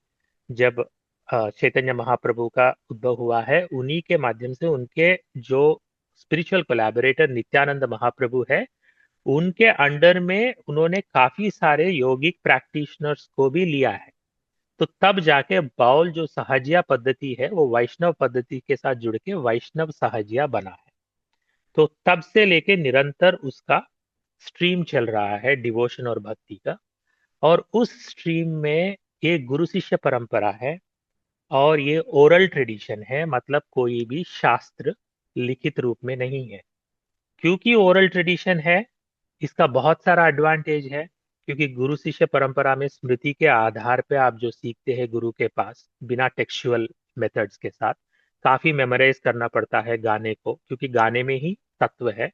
जब चैतन्य महाप्रभु का उद्भव हुआ है, उन्हीं के माध्यम से उनके जो स्पिरिचुअल कोलैबोरेटर नित्यानंद महाप्रभु है उनके अंडर में उन्होंने काफी सारे योगिक प्रैक्टिशनर्स को भी लिया है। तो तब जाके बाउल जो सहजिया पद्धति है वो वैष्णव पद्धति के साथ जुड़ के वैष्णव सहजिया बना है। तो तब से लेके निरंतर उसका स्ट्रीम चल रहा है डिवोशन और भक्ति का, और उस स्ट्रीम में ये गुरु शिष्य परंपरा है और ये ओरल ट्रेडिशन है, मतलब कोई भी शास्त्र लिखित रूप में नहीं है। क्योंकि ओरल ट्रेडिशन है इसका बहुत सारा एडवांटेज है, क्योंकि गुरु शिष्य परंपरा में स्मृति के आधार पे आप जो सीखते हैं गुरु के पास बिना टेक्सचुअल मेथड्स के साथ, काफी मेमोराइज करना पड़ता है गाने को, क्योंकि गाने में ही तत्व है।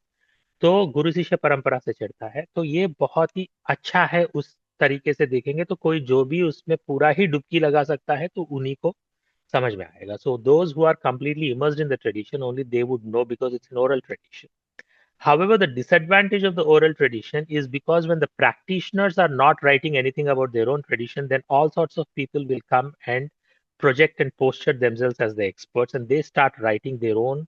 तो गुरु शिष्य परंपरा से चढ़ता है, तो ये बहुत ही अच्छा है। उस तरीके से देखेंगे तो कोई जो भी उसमें पूरा ही डुबकी लगा सकता है तो उन्हीं को समझ में आएगा। So those who are completely immersed in the tradition only they would know, because it's an oral tradition. However, the disadvantage of the oral tradition is because when the practitioners are not writing anything about their own tradition, then all sorts of people will come and project and posture themselves as the experts, and they start writing their own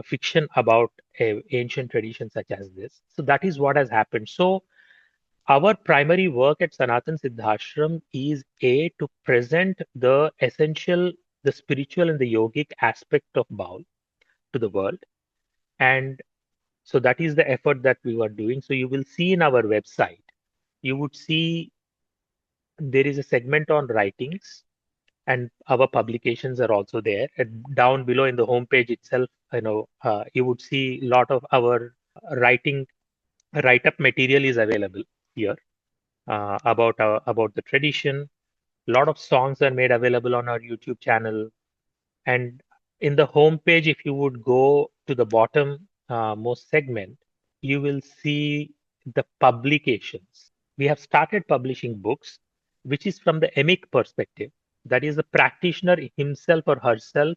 fiction about ancient tradition such as this. So that is what has happened. So our primary work at Sanatan Siddhashram is to present the essential, the spiritual and the yogic aspect of Baul to the world. And so that is the effort that we were doing. So you will see in our website, you would see there is a segment on writings, and our publications are also there. And down below in the homepage itself, you would see a lot of our writing write-up material is available here about the tradition. A lot of songs are made available on our YouTube channel. And in the home page, if you would go to the bottom most segment, you will see the publications. We have started publishing books, which is from the emic perspective. That is, the practitioner himself or herself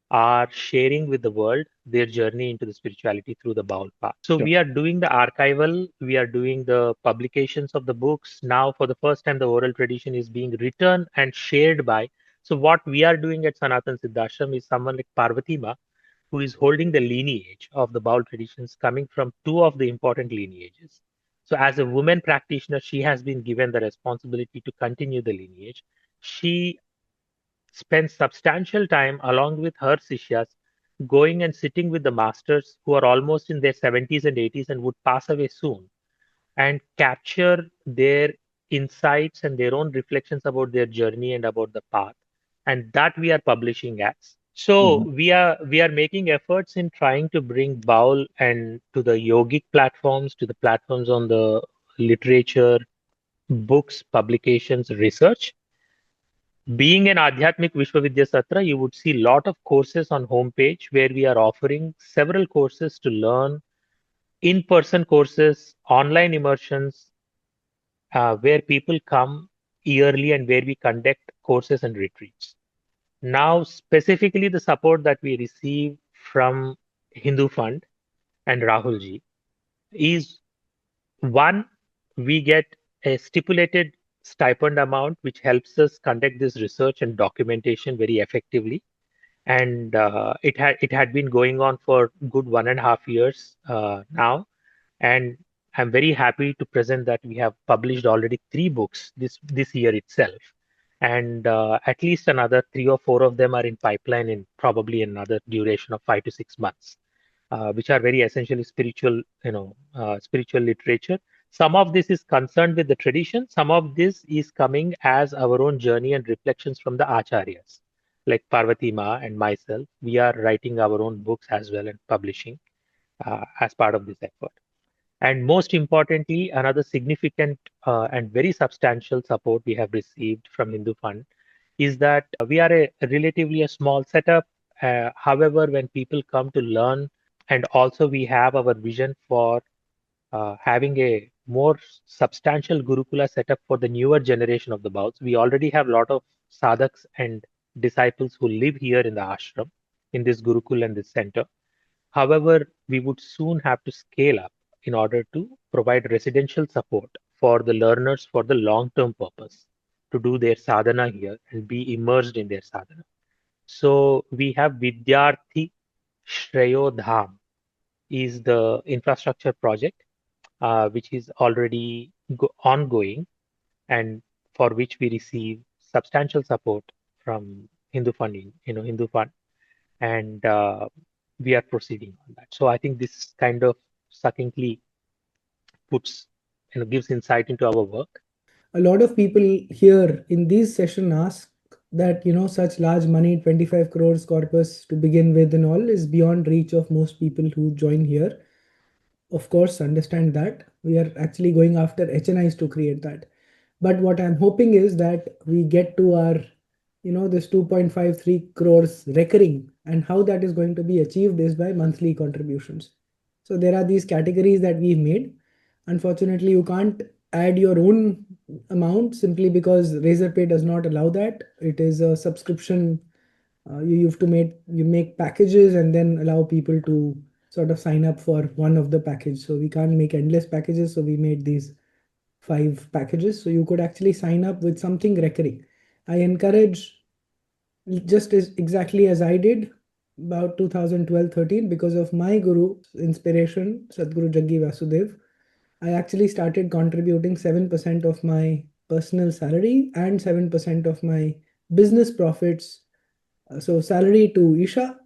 are sharing with the world their journey into the spirituality through the Baul path. So we are doing the archival, we are doing the publications of the books. Now, for the first time, the oral tradition is being written and shared by. So what we are doing at Sanatan Siddhashram is someone like Parvati Ma, who is holding the lineage of the Baul traditions coming from two of the important lineages. So as a woman practitioner, she has been given the responsibility to continue the lineage. She spends substantial time along with her sishyas going and sitting with the masters who are almost in their 70s and 80s and would pass away soon, and capture their insights and their own reflections about their journey and about the path, and that we are publishing as. So we are making efforts in trying to bring Baul and to the yogic platforms, to the platforms on the literature, books, publications, research. Being an Adhyatmik Vishwavidya Satra, you would see a lot of courses on homepage where we are offering several courses to learn, in-person courses, online immersions, where people come yearly and where we conduct courses and retreats. Now, specifically the support that we receive from Hindu Fund and Rahul ji is one, we get a stipulated stipend amount which helps us conduct this research and documentation very effectively. And it had been going on for good 1.5 years now, and I'm very happy to present that we have published already 3 books this year itself, and at least another 3 or 4 of them are in pipeline in probably another duration of 5 to 6 months, which are very essentially spiritual, spiritual literature. Some of this is concerned with the tradition. Some of this is coming as our own journey and reflections from the acharyas, like Parvati Ma and myself. We are writing our own books as well and publishing as part of this effort. And most importantly, another significant and very substantial support we have received from Hindu Fund is that we are a relatively a small setup. However, when people come to learn, and also we have our vision for having a more substantial Gurukula setup for the newer generation of the Bauls. We already have a lot of sadhaks and disciples who live here in the ashram, in this Gurukul and this center. However, we would soon have to scale up in order to provide residential support for the learners for the long-term purpose to do their sadhana here and be immersed in their sadhana. So we have Vidyarthi Shreyo Dham is the infrastructure project, which is already ongoing and for which we receive substantial support from Hindu Fund, Hindu Fund, and we are proceeding on that. So I think this kind of succinctly puts, gives insight into our work. A lot of people here in these session ask that such large money, 25 crores corpus to begin with and all, is beyond reach of most people who join here. Of course, understand that we are actually going after HNIs to create that. But what I'm hoping is that we get to our this 2.53 crores recurring, and how that is going to be achieved is by monthly contributions. So there are these categories that we've made. Unfortunately, you can't add your own amount simply because Razorpay does not allow that. It is a subscription. You have to make packages and then allow people to sort of sign up for one of the package. So we can't make endless packages. So we made these 5 packages. So you could actually sign up with something recurring. I encourage, just as exactly as I did about 2012-13, because of my guru's inspiration, Sadhguru Jaggi Vasudev, I actually started contributing 7% of my personal salary and 7% of my business profits. So salary to Isha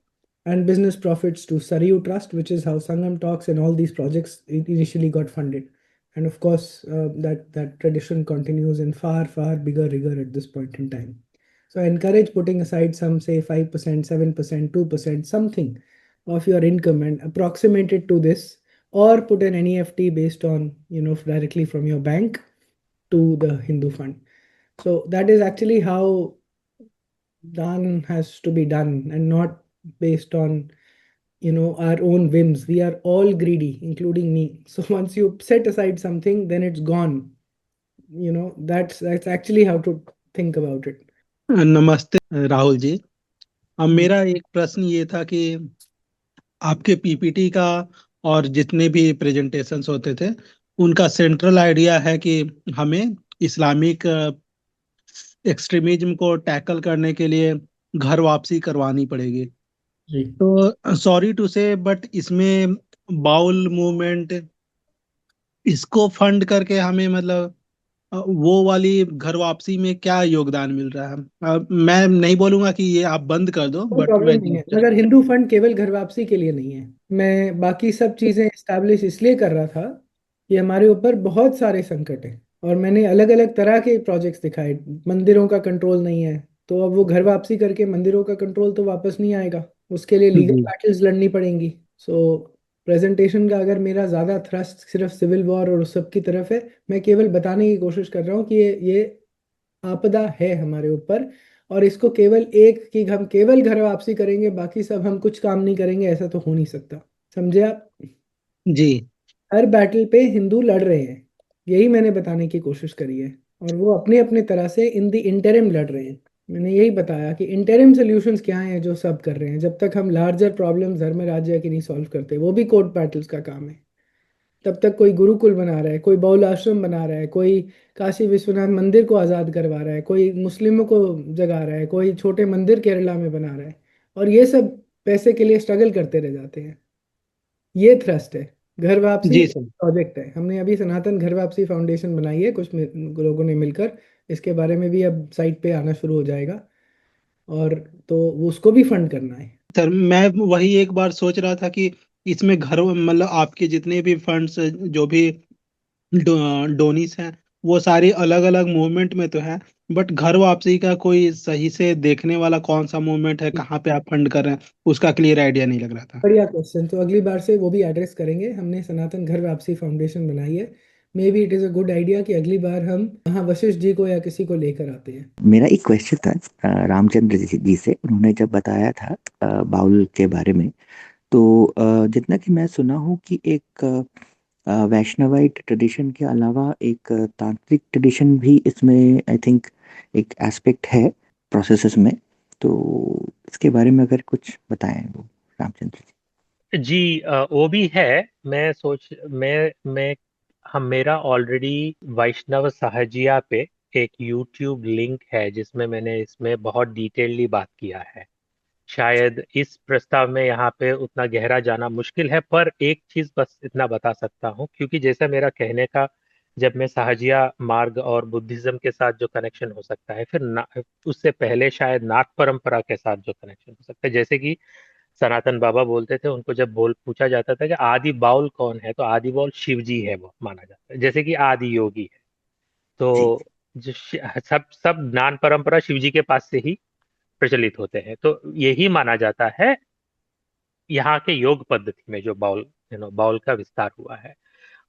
and business profits to Sarayu Trust, which is how SangamTalks and all these projects initially got funded. And of course, that tradition continues in far, far bigger rigor at this point in time. So I encourage putting aside some, say 5%, 7%, 2%, something of your income and approximate it to this, or put an NEFT based on, directly from your bank to the Hindu Fund. So that is actually how Dhan has to be done, and not based on our own whims. We are all greedy, including me. So once you set aside something, then it's gone. That's actually how to think about it. नमस्ते राहुल जी। अब मेरा एक प्रश्न ये था कि आपके PPT का और जितने भी प्रेजेंटेशंस होते थे उनका सेंट्रल आइडिया है कि हमें इस्लामिक एक्सट्रीमिज्म को टैकल करने के लिए घर वापसी करवानी पड़ेगी। जी। तो सॉरी टू से बट इसमें बाउल मूवमेंट इसको फंड करके हमें मतलब वो वाली घर वापसी में क्या योगदान मिल रहा है? मैं नहीं बोलूंगा कि ये आप बंद कर दो, कोई बट प्रॉब्लम नहीं है, मगर हिंदू फंड केवल घर वापसी के लिए नहीं है। मैं बाकी सब चीजें एस्टैब्लिश इसलिए कर रहा था कि हमारे ऊपर बहुत सारे संकट हैं, और मैंने अलग अलग तरह के प्रोजेक्ट्स दिखाए। मंदिरों का कंट्रोल नहीं है, तो अब वो घर वापसी करके मंदिरों का कंट्रोल तो वापस नहीं आएगा, उसके लिए लीगल जी बैटल्स लड़नी पड़ेंगी। सो प्रेजेंटेशन का अगर मेरा ज्यादा थ्रस्ट सिर्फ सिविल वॉर और उस सब की तरफ है, मैं केवल बताने की कोशिश कर रहा हूँ कि ये आपदा है हमारे ऊपर, और इसको केवल एक कि हम केवल घर वापसी करेंगे, बाकी सब हम कुछ काम नहीं करेंगे, ऐसा तो हो नहीं सकता। समझे आप? जी हर बैटल पे हिंदू लड़ रहे हैं, यही मैंने बताने की कोशिश करी है। और वो अपने अपने तरह से इन द इंटरिम लड़ रहे हैं। मैंने यही बताया कि इंटरिम सोल्यूशंस क्या हैं जो सब कर रहे हैं, जब तक हम लार्जर प्रॉब्लम धर्म राज्य की नहीं सॉल्व करते, वो भी कोर्ट बैटल्स का काम है। तब तक कोई गुरुकुल बना रहा है, कोई बाउल आश्रम बना रहा है, कोई काशी विश्वनाथ मंदिर को आज़ाद करवा रहा है, कोई मुस्लिमों को जगा रहा है, कोई छोटे मंदिर केरला में बना रहा है, और ये सब पैसे के लिए स्ट्रगल करते रह जाते हैं। ये थ्रस्ट है। घर वापसी जी सर। प्रोजेक्ट है, हमने अभी सनातन घर वापसी फाउंडेशन बनाई है कुछ लोगों ने मिलकर। इसके बारे में भी अब साइट पे आना शुरू हो जाएगा, और तो वो उसको भी फंड करना है। सर मैं वही एक बार सोच रहा था कि इसमें घर मतलब आपके जितने भी फंड्स जो भी डोनीस हैं वो सारी अलग अलग मूवमेंट में तो है, बट घर वापसी का कोई सही से देखने वाला कौन सा मूवमेंट है, कहाँ पे आप फंड कर रहे हैं, उसका क्लियर आइडिया नहीं लग रहा था। बढ़िया क्वेश्चन, तो अगली बार से वो भी एड्रेस करेंगे। हमने सनातन घर वापसी फाउंडेशन बनाई है। May be it is a good idea कि अगली बार हम यहाँ वशिष्ठ जी को या किसी को लेकर आते हैं। मेरा एक क्वेश्चन था रामचंद्र जी से। उन्होंने जब बताया था बाउल के बारे में, तो जितना कि मैं सुना हूँ कि एक वैष्णवाइट ट्रेडिशन के अलावा एक तांत्रिक ट्रेडिशन भी इसमें आई थिंक एक एस्पेक्ट है प्रोसेसेस में। तो इसके बारे में अगर कुछ बताएं वो रामचंद्र जी। जी वो भी है। मैं हम मेरा ऑलरेडी वैष्णव सहजिया पे एक यूट्यूब लिंक है जिसमें मैंने इसमें बहुत डिटेलली बात किया है। शायद इस प्रस्ताव में यहाँ पे उतना गहरा जाना मुश्किल है, पर एक चीज बस इतना बता सकता हूँ, क्योंकि जैसा मेरा कहने का, जब मैं सहजिया मार्ग और बुद्धिज्म के साथ जो कनेक्शन हो सकता है, फिर उससे पहले शायद नाथ परंपरा के साथ जो कनेक्शन हो सकता है, जैसे कि सनातन बाबा बोलते थे, उनको जब बोल पूछा जाता था कि आदि बाउल कौन है, तो आदि बाउल शिव जी है, वो माना जाता है, जैसे कि आदि योगी है। जी तो सब सब ज्ञान परंपरा शिव जी के पास से ही प्रचलित होते हैं, तो यही माना जाता है यहाँ के योग पद्धति में जो बाउल बाउल का विस्तार हुआ है।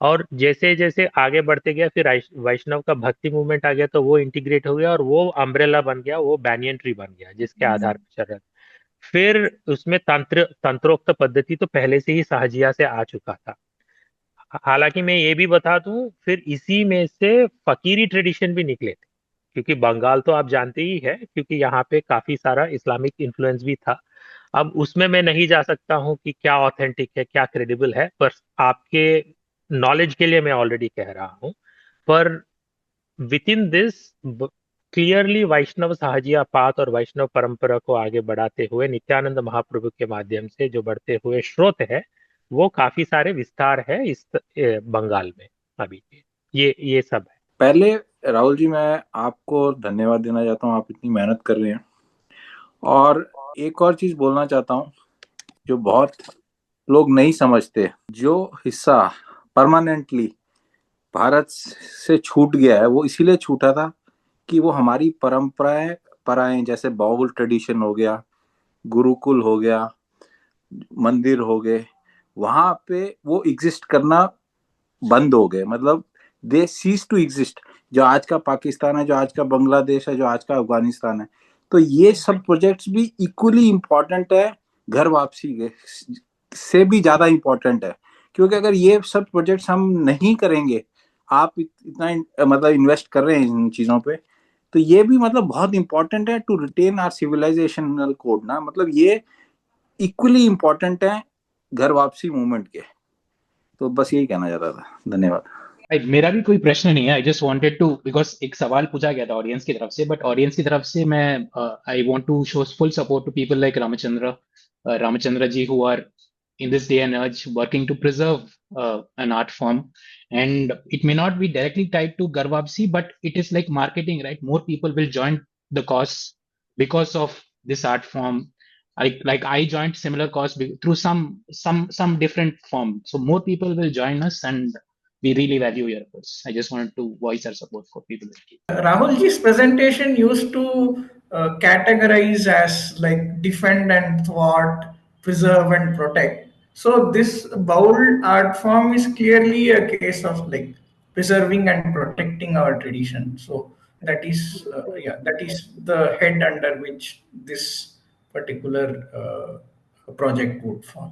और जैसे जैसे आगे बढ़ते गया, फिर वैष्णव का भक्ति मूवमेंट आ गया, तो वो इंटीग्रेट हो गया और वो अम्ब्रेला बन गया, वो बैनियन ट्री बन गया जिसके आधार पर चल रहा था। फिर उसमें तंत्रोक्त पद्धति तो पहले से ही सहजिया से आ चुका था। हालांकि मैं ये भी बता दूं, फिर इसी में से फकीरी ट्रेडिशन भी निकले थे, क्योंकि बंगाल तो आप जानते ही है, क्योंकि यहाँ पे काफी सारा इस्लामिक इन्फ्लुएंस भी था। अब उसमें मैं नहीं जा सकता हूँ कि क्या ऑथेंटिक है, क्या क्रेडिबल है, पर आपके नॉलेज के लिए मैं ऑलरेडी कह रहा हूँ। पर विद इन दिस क्लियरली वैष्णव सहजिया पात और वैष्णव परंपरा को आगे बढ़ाते हुए नित्यानंद महाप्रभु के माध्यम से जो बढ़ते हुए स्रोत है, वो काफी सारे विस्तार है इस बंगाल में अभी ये सब है। पहले राहुल जी मैं आपको धन्यवाद देना चाहता हूँ, आप इतनी मेहनत कर रहे हैं। और एक और चीज बोलना चाहता हूँ जो बहुत लोग नहीं समझते, जो हिस्सा परमानेंटली भारत से छूट गया है वो इसीलिए छूटा था कि वो हमारी पराएं जैसे बाउल ट्रेडिशन हो गया, गुरुकुल हो गया, मंदिर हो गए, वहां पे वो एग्जिस्ट करना बंद हो गए। मतलब दे सीज टू एग्जिस्ट। जो आज का पाकिस्तान है, जो आज का बांग्लादेश है, जो आज का अफगानिस्तान है, तो ये सब प्रोजेक्ट्स भी इक्वली इम्पोर्टेंट है, घर वापसी के से भी ज्यादा इम्पोर्टेंट है। क्योंकि अगर ये सब प्रोजेक्ट्स हम नहीं करेंगे, आप इतना मतलब इन्वेस्ट कर रहे हैं इन चीजों पे, तो ये भी मतलब बहुत इंपॉर्टेंट है to retain our civilizational code ना। मतलब ये इक्वली इम्पोर्टेंट है घर वापसी मूवमेंट के। तो बस यही कहना चाहता था। धन्यवाद। मेरा भी कोई प्रश्न नहीं है। I just wanted to, because एक सवाल पूछा गया था ऑडियंस की तरफ से, बट ऑडियंस की तरफ से मैं I want to show full support to people like Ramchandra ji who are in this day and age working to preserve an art form, and it may not be directly tied to Gharwapsi, but it is like marketing, right? More people will join the cause because of this art form. I joined similar cause through some different form, so more people will join us, and we really value your efforts. I just wanted to voice our support for people like you. Rahulji's presentation used to categorize as like defend and thwart, preserve and protect. So this bold art form is clearly a case of like preserving and protecting our tradition. So that is that is the head under which this particular project would fall.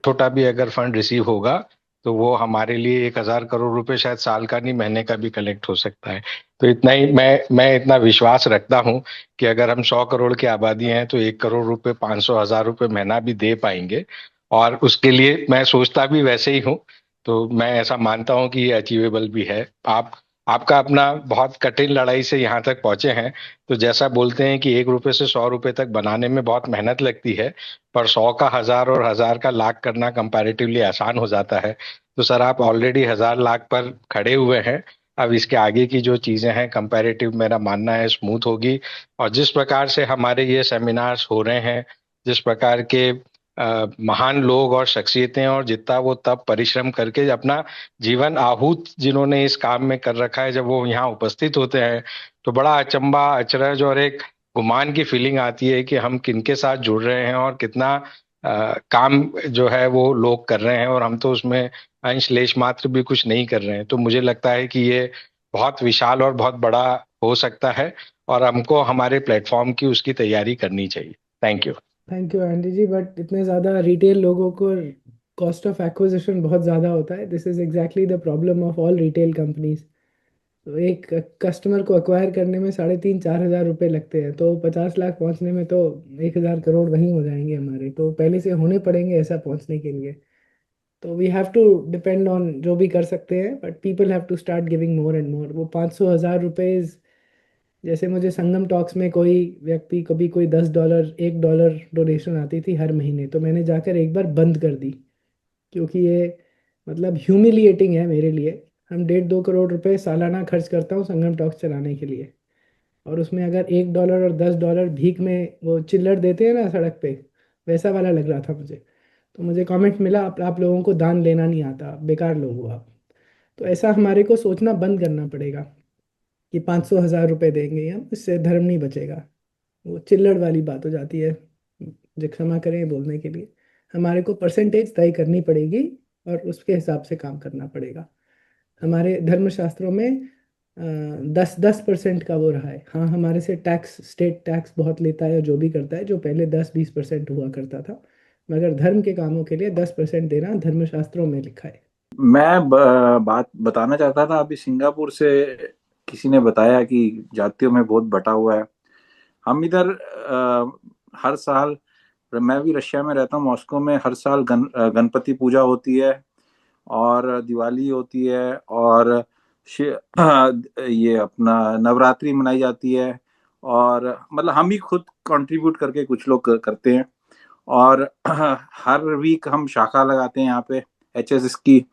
छोटा भी अगर fund receive होगा तो वो हमारे लिए 1,000 करोड़ रुपए शायद साल का नहीं महीने का भी कलेक्ट हो सकता है। तो इतना ही मैं इतना विश्वास रखता हूं कि अगर हम 100 करोड़ की आबादी हैं तो 1 करोड़ रुपए 500,000 रुपए महीना भी दे पाएंगे। और उसके लिए मैं सोचता भी वैसे ही हूं। तो मैं ऐसा मानता हूं कि ये अचीवेबल भी है। आपका अपना बहुत कठिन लड़ाई से यहाँ तक पहुंचे हैं। तो जैसा बोलते हैं कि 1 रुपए से 100 रुपए तक बनाने में बहुत मेहनत लगती है, पर 100 का 1,000 और 1,000 का लाख करना कंपैरेटिवली आसान हो जाता है। तो सर आप ऑलरेडी 1,000 लाख पर खड़े हुए हैं। अब इसके आगे की जो चीजें हैं कंपैरेटिव मेरा मानना है स्मूथ होगी। और जिस प्रकार से हमारे ये सेमिनार्स हो रहे हैं, जिस प्रकार के महान लोग और शख्सियतें और जितना वो तप परिश्रम करके अपना जीवन आहूत जिन्होंने इस काम में कर रखा है, जब वो यहाँ उपस्थित होते हैं तो बड़ा अचंबा अचरज और एक गुमान की फीलिंग आती है कि हम किनके साथ जुड़ रहे हैं और कितना काम जो है वो लोग कर रहे हैं और हम तो उसमें अंश लेश मात्र भी कुछ नहीं कर रहे हैं। तो मुझे लगता है कि ये बहुत विशाल और बहुत बड़ा हो सकता है और हमको हमारे प्लेटफॉर्म की उसकी तैयारी करनी चाहिए। Thank you Andy ji. But इतने ज़्यादा रिटेल लोगों को कॉस्ट ऑफ एक्विजिशन बहुत ज़्यादा होता है। This is exactly the problem of all retail companies. तो एक कस्टमर को अक्वायर करने में 3,500-4,000 रुपये लगते हैं, तो 50 लाख पहुंचने में तो 1,000 करोड़ वहीं हो जाएंगे हमारे, तो पहले से होने पड़ेंगे ऐसा पहुंचने के लिए। तो we have to depend on जो भी कर सकते हैं, but people have to start giving more and more. वो 500,000 रुपये, जैसे मुझे संगम टॉक्स में कोई व्यक्ति कभी कोई $10 $1 डोनेशन आती थी हर महीने, तो मैंने जाकर एक बार बंद कर दी, क्योंकि ये मतलब ह्यूमिलिएटिंग है मेरे लिए। हम 1.5-2 करोड़ रुपए सालाना खर्च करता हूँ संगम टॉक्स चलाने के लिए, और उसमें अगर $1 और $10 भीख में वो चिल्लर देते हैं ना सड़क पे, वैसा वाला लग रहा था मुझे। तो मुझे कमेंट मिला, आप लोगों को दान लेना नहीं आता, बेकार लोग हो आप। तो ऐसा हमारे को सोचना बंद करना पड़ेगा कि 500,000 रुपये देंगे हम, इससे धर्म नहीं बचेगा। वो चिल्लड़ वाली बात हो जाती है, जो क्षमा करें बोलने के लिए। हमारे को परसेंटेज तय करनी पड़ेगी और उसके हिसाब से काम करना पड़ेगा। हमारे धर्मशास्त्रों में 10% का वो रहा है। हाँ, हमारे से टैक्स, स्टेट टैक्स बहुत लेता है, जो भी करता है, जो पहले 10-20% हुआ करता था, मगर धर्म के कामों के लिए 10% देना धर्मशास्त्रों में लिखा है। मैं बात बताना चाहता था, अभी सिंगापुर से किसी ने बताया कि जातियों में बहुत बटा हुआ है। हम इधर हर साल, मैं भी रशिया में रहता हूँ, मॉस्को में हर साल गणपति पूजा होती है और दिवाली होती है और ये अपना नवरात्रि मनाई जाती है। और मतलब हम ही खुद कंट्रीब्यूट करके कुछ लोग करते हैं। और हर वीक हम शाखा लगाते हैं यहाँ पे HSS की।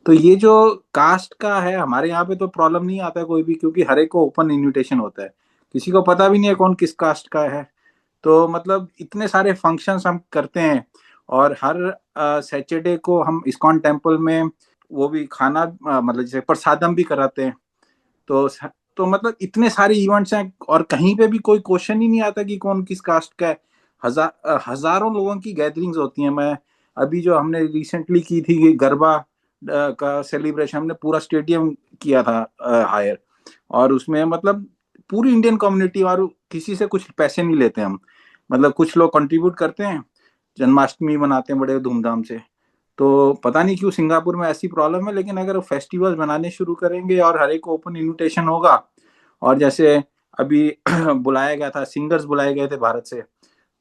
तो ये जो कास्ट का है, हमारे यहाँ पे तो प्रॉब्लम नहीं आता कोई भी, क्योंकि हर एक को ओपन इन्विटेशन होता है, किसी को पता भी नहीं है कौन किस कास्ट का है। तो मतलब इतने सारे फंक्शंस हम करते हैं और हर सैटरडे को हम इस्कॉन टेम्पल में वो भी खाना मतलब जैसे प्रसादम भी कराते हैं। तो मतलब इतने सारे इवेंट्स हैं और कहीं पे भी कोई क्वेश्चन ही नहीं आता कि कौन किस कास्ट का है। हजारों लोगों की गैदरिंग्स होती हैं। मैं अभी जो हमने रिसेंटली की थी गरबा का सेलिब्रेशन, हमने पूरा स्टेडियम किया था हायर, और उसमें मतलब पूरी इंडियन कम्युनिटी, और किसी से कुछ पैसे नहीं लेते हम। मतलब कुछ लोग कंट्रीब्यूट करते हैं, जन्माष्टमी मनाते हैं बड़े धूमधाम से। तो पता नहीं क्यों सिंगापुर में ऐसी प्रॉब्लम है, लेकिन अगर फेस्टिवल बनाने शुरू करेंगे और हर एक को ओपन इन्विटेशन होगा, और जैसे अभी बुलाया गया था, सिंगर्स बुलाए गए थे भारत से,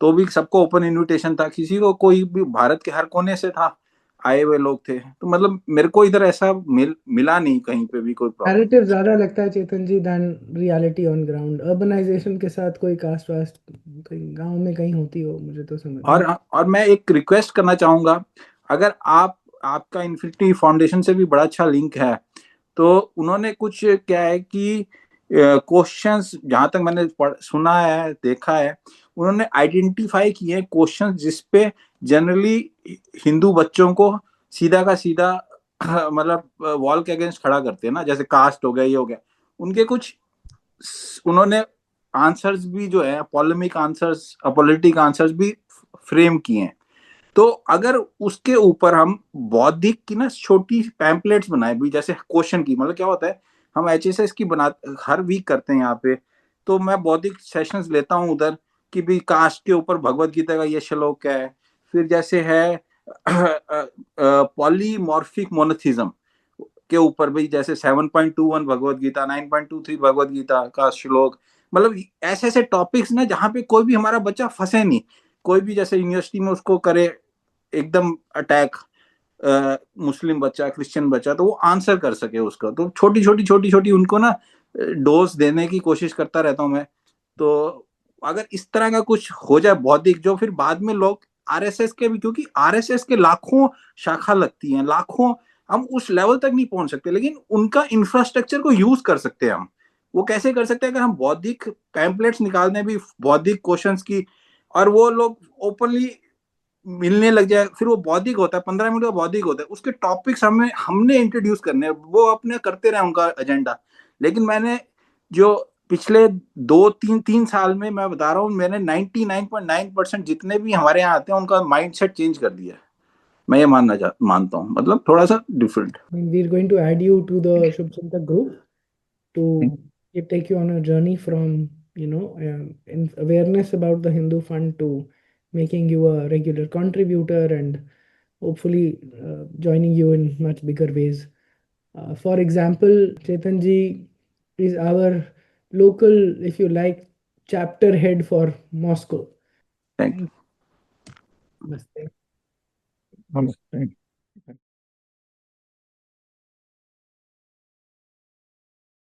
तो भी सबको ओपन इन्विटेशन था, किसी को कोई भी भारत के हर कोने से था, आए हुए लोग थे। तो मतलब मेरे को इधर ऐसा मिला नहीं कहीं पे भी कोई प्रॉब्लम। नैरेटिव ज्यादा लगता है Chetan ji than reality on ground. Urbanisation के साथ कोई कास्ट वास्ट कहीं गांव में कहीं होती हो, मुझे तो समझ। और मैं एक रिक्वेस्ट करना चाहूंगा, अगर आपका इन्फिनिटी फाउंडेशन से भी बड़ा अच्छा लिंक है, तो उन्होंने कुछ क्या है कि क्वेश्चंस, जहां तक मैंने सुना है देखा है, उन्होंने आइडेंटिफाई किए हैं क्वेश्चंस जिसपे जनरली हिंदू बच्चों को सीधा का सीधा मतलब वॉल के अगेंस्ट खड़ा करते हैं ना, जैसे कास्ट हो गया, ये हो गया। उनके कुछ उन्होंने आंसर्स भी जो है पॉलेमिक आंसर्स, अपॉलिटिक आंसर्स भी फ्रेम किए हैं। तो अगर उसके ऊपर हम बौद्धिक की ना छोटी पैम्पलेट्स बनाए भी, जैसे क्वेश्चन की, मतलब क्या होता है हम HSS की हर वीक करते हैं यहाँ पे, तो मैं बौद्धिक सेशंस लेता हूँ उधर कि भी कास्ट के ऊपर भगवत गीता का ये श्लोक है, फिर जैसे है पॉलीमॉर्फिक मोनोथिज्म के ऊपर भी, जैसे 7.21 भगवत गीता, 9.23 भगवत गीता का श्लोक, मतलब ऐसे ऐसे टॉपिक्स ना जहाँ पे कोई भी हमारा बच्चा फंसे नहीं, कोई भी जैसे यूनिवर्सिटी में उसको करे एकदम अटैक मुस्लिम बच्चा, क्रिश्चियन बच्चा, तो वो आंसर कर सके उसका। तो छोटी छोटी उनको ना डोज देने की कोशिश करता रहता हूँ मैं। तो अगर इस तरह का कुछ हो जाए बौद्धिक, जो फिर बाद में लोग RSS के भी, क्योंकि RSS के लाखों शाखा लगती हैं, लाखों, हम उस लेवल तक नहीं पहुंच सकते, लेकिन उनका इंफ्रास्ट्रक्चर को यूज कर सकते हैं हम। वो कैसे कर सकते हैं? अगर हम बौद्धिक पैम्पलेट्स निकाल दें भी बौद्धिक क्वेश्चंस की, और वो लोग ओपनली मिलने लग जाए, फिर वो बौद्धिक होता है, 15 मिनट का बौद्धिक होता है, उसके टॉपिक्स हमने इंट्रोड्यूस करने हैं, वो अपने करते रहे उनका एजेंडा। लेकिन मैंने जो पिछले 2-3 साल में मैं बता रहा हूँ, मैंने 99.9% जितने भी हमारे यहाँ आते हैं उनका माइंडसेट चेंज कर दिया है। मैं ये मानता हूँ, मतलब थोड़ा सा different. We're going to add you to the Shubh Chintak group to take you on a journey from, in awareness about the Hindu fund to making you a regular contributor and hopefully joining you in much bigger ways. For example, Chetan ji is our local, if you like, chapter head for Moscow. Thank you. Namaste. नमस्ते।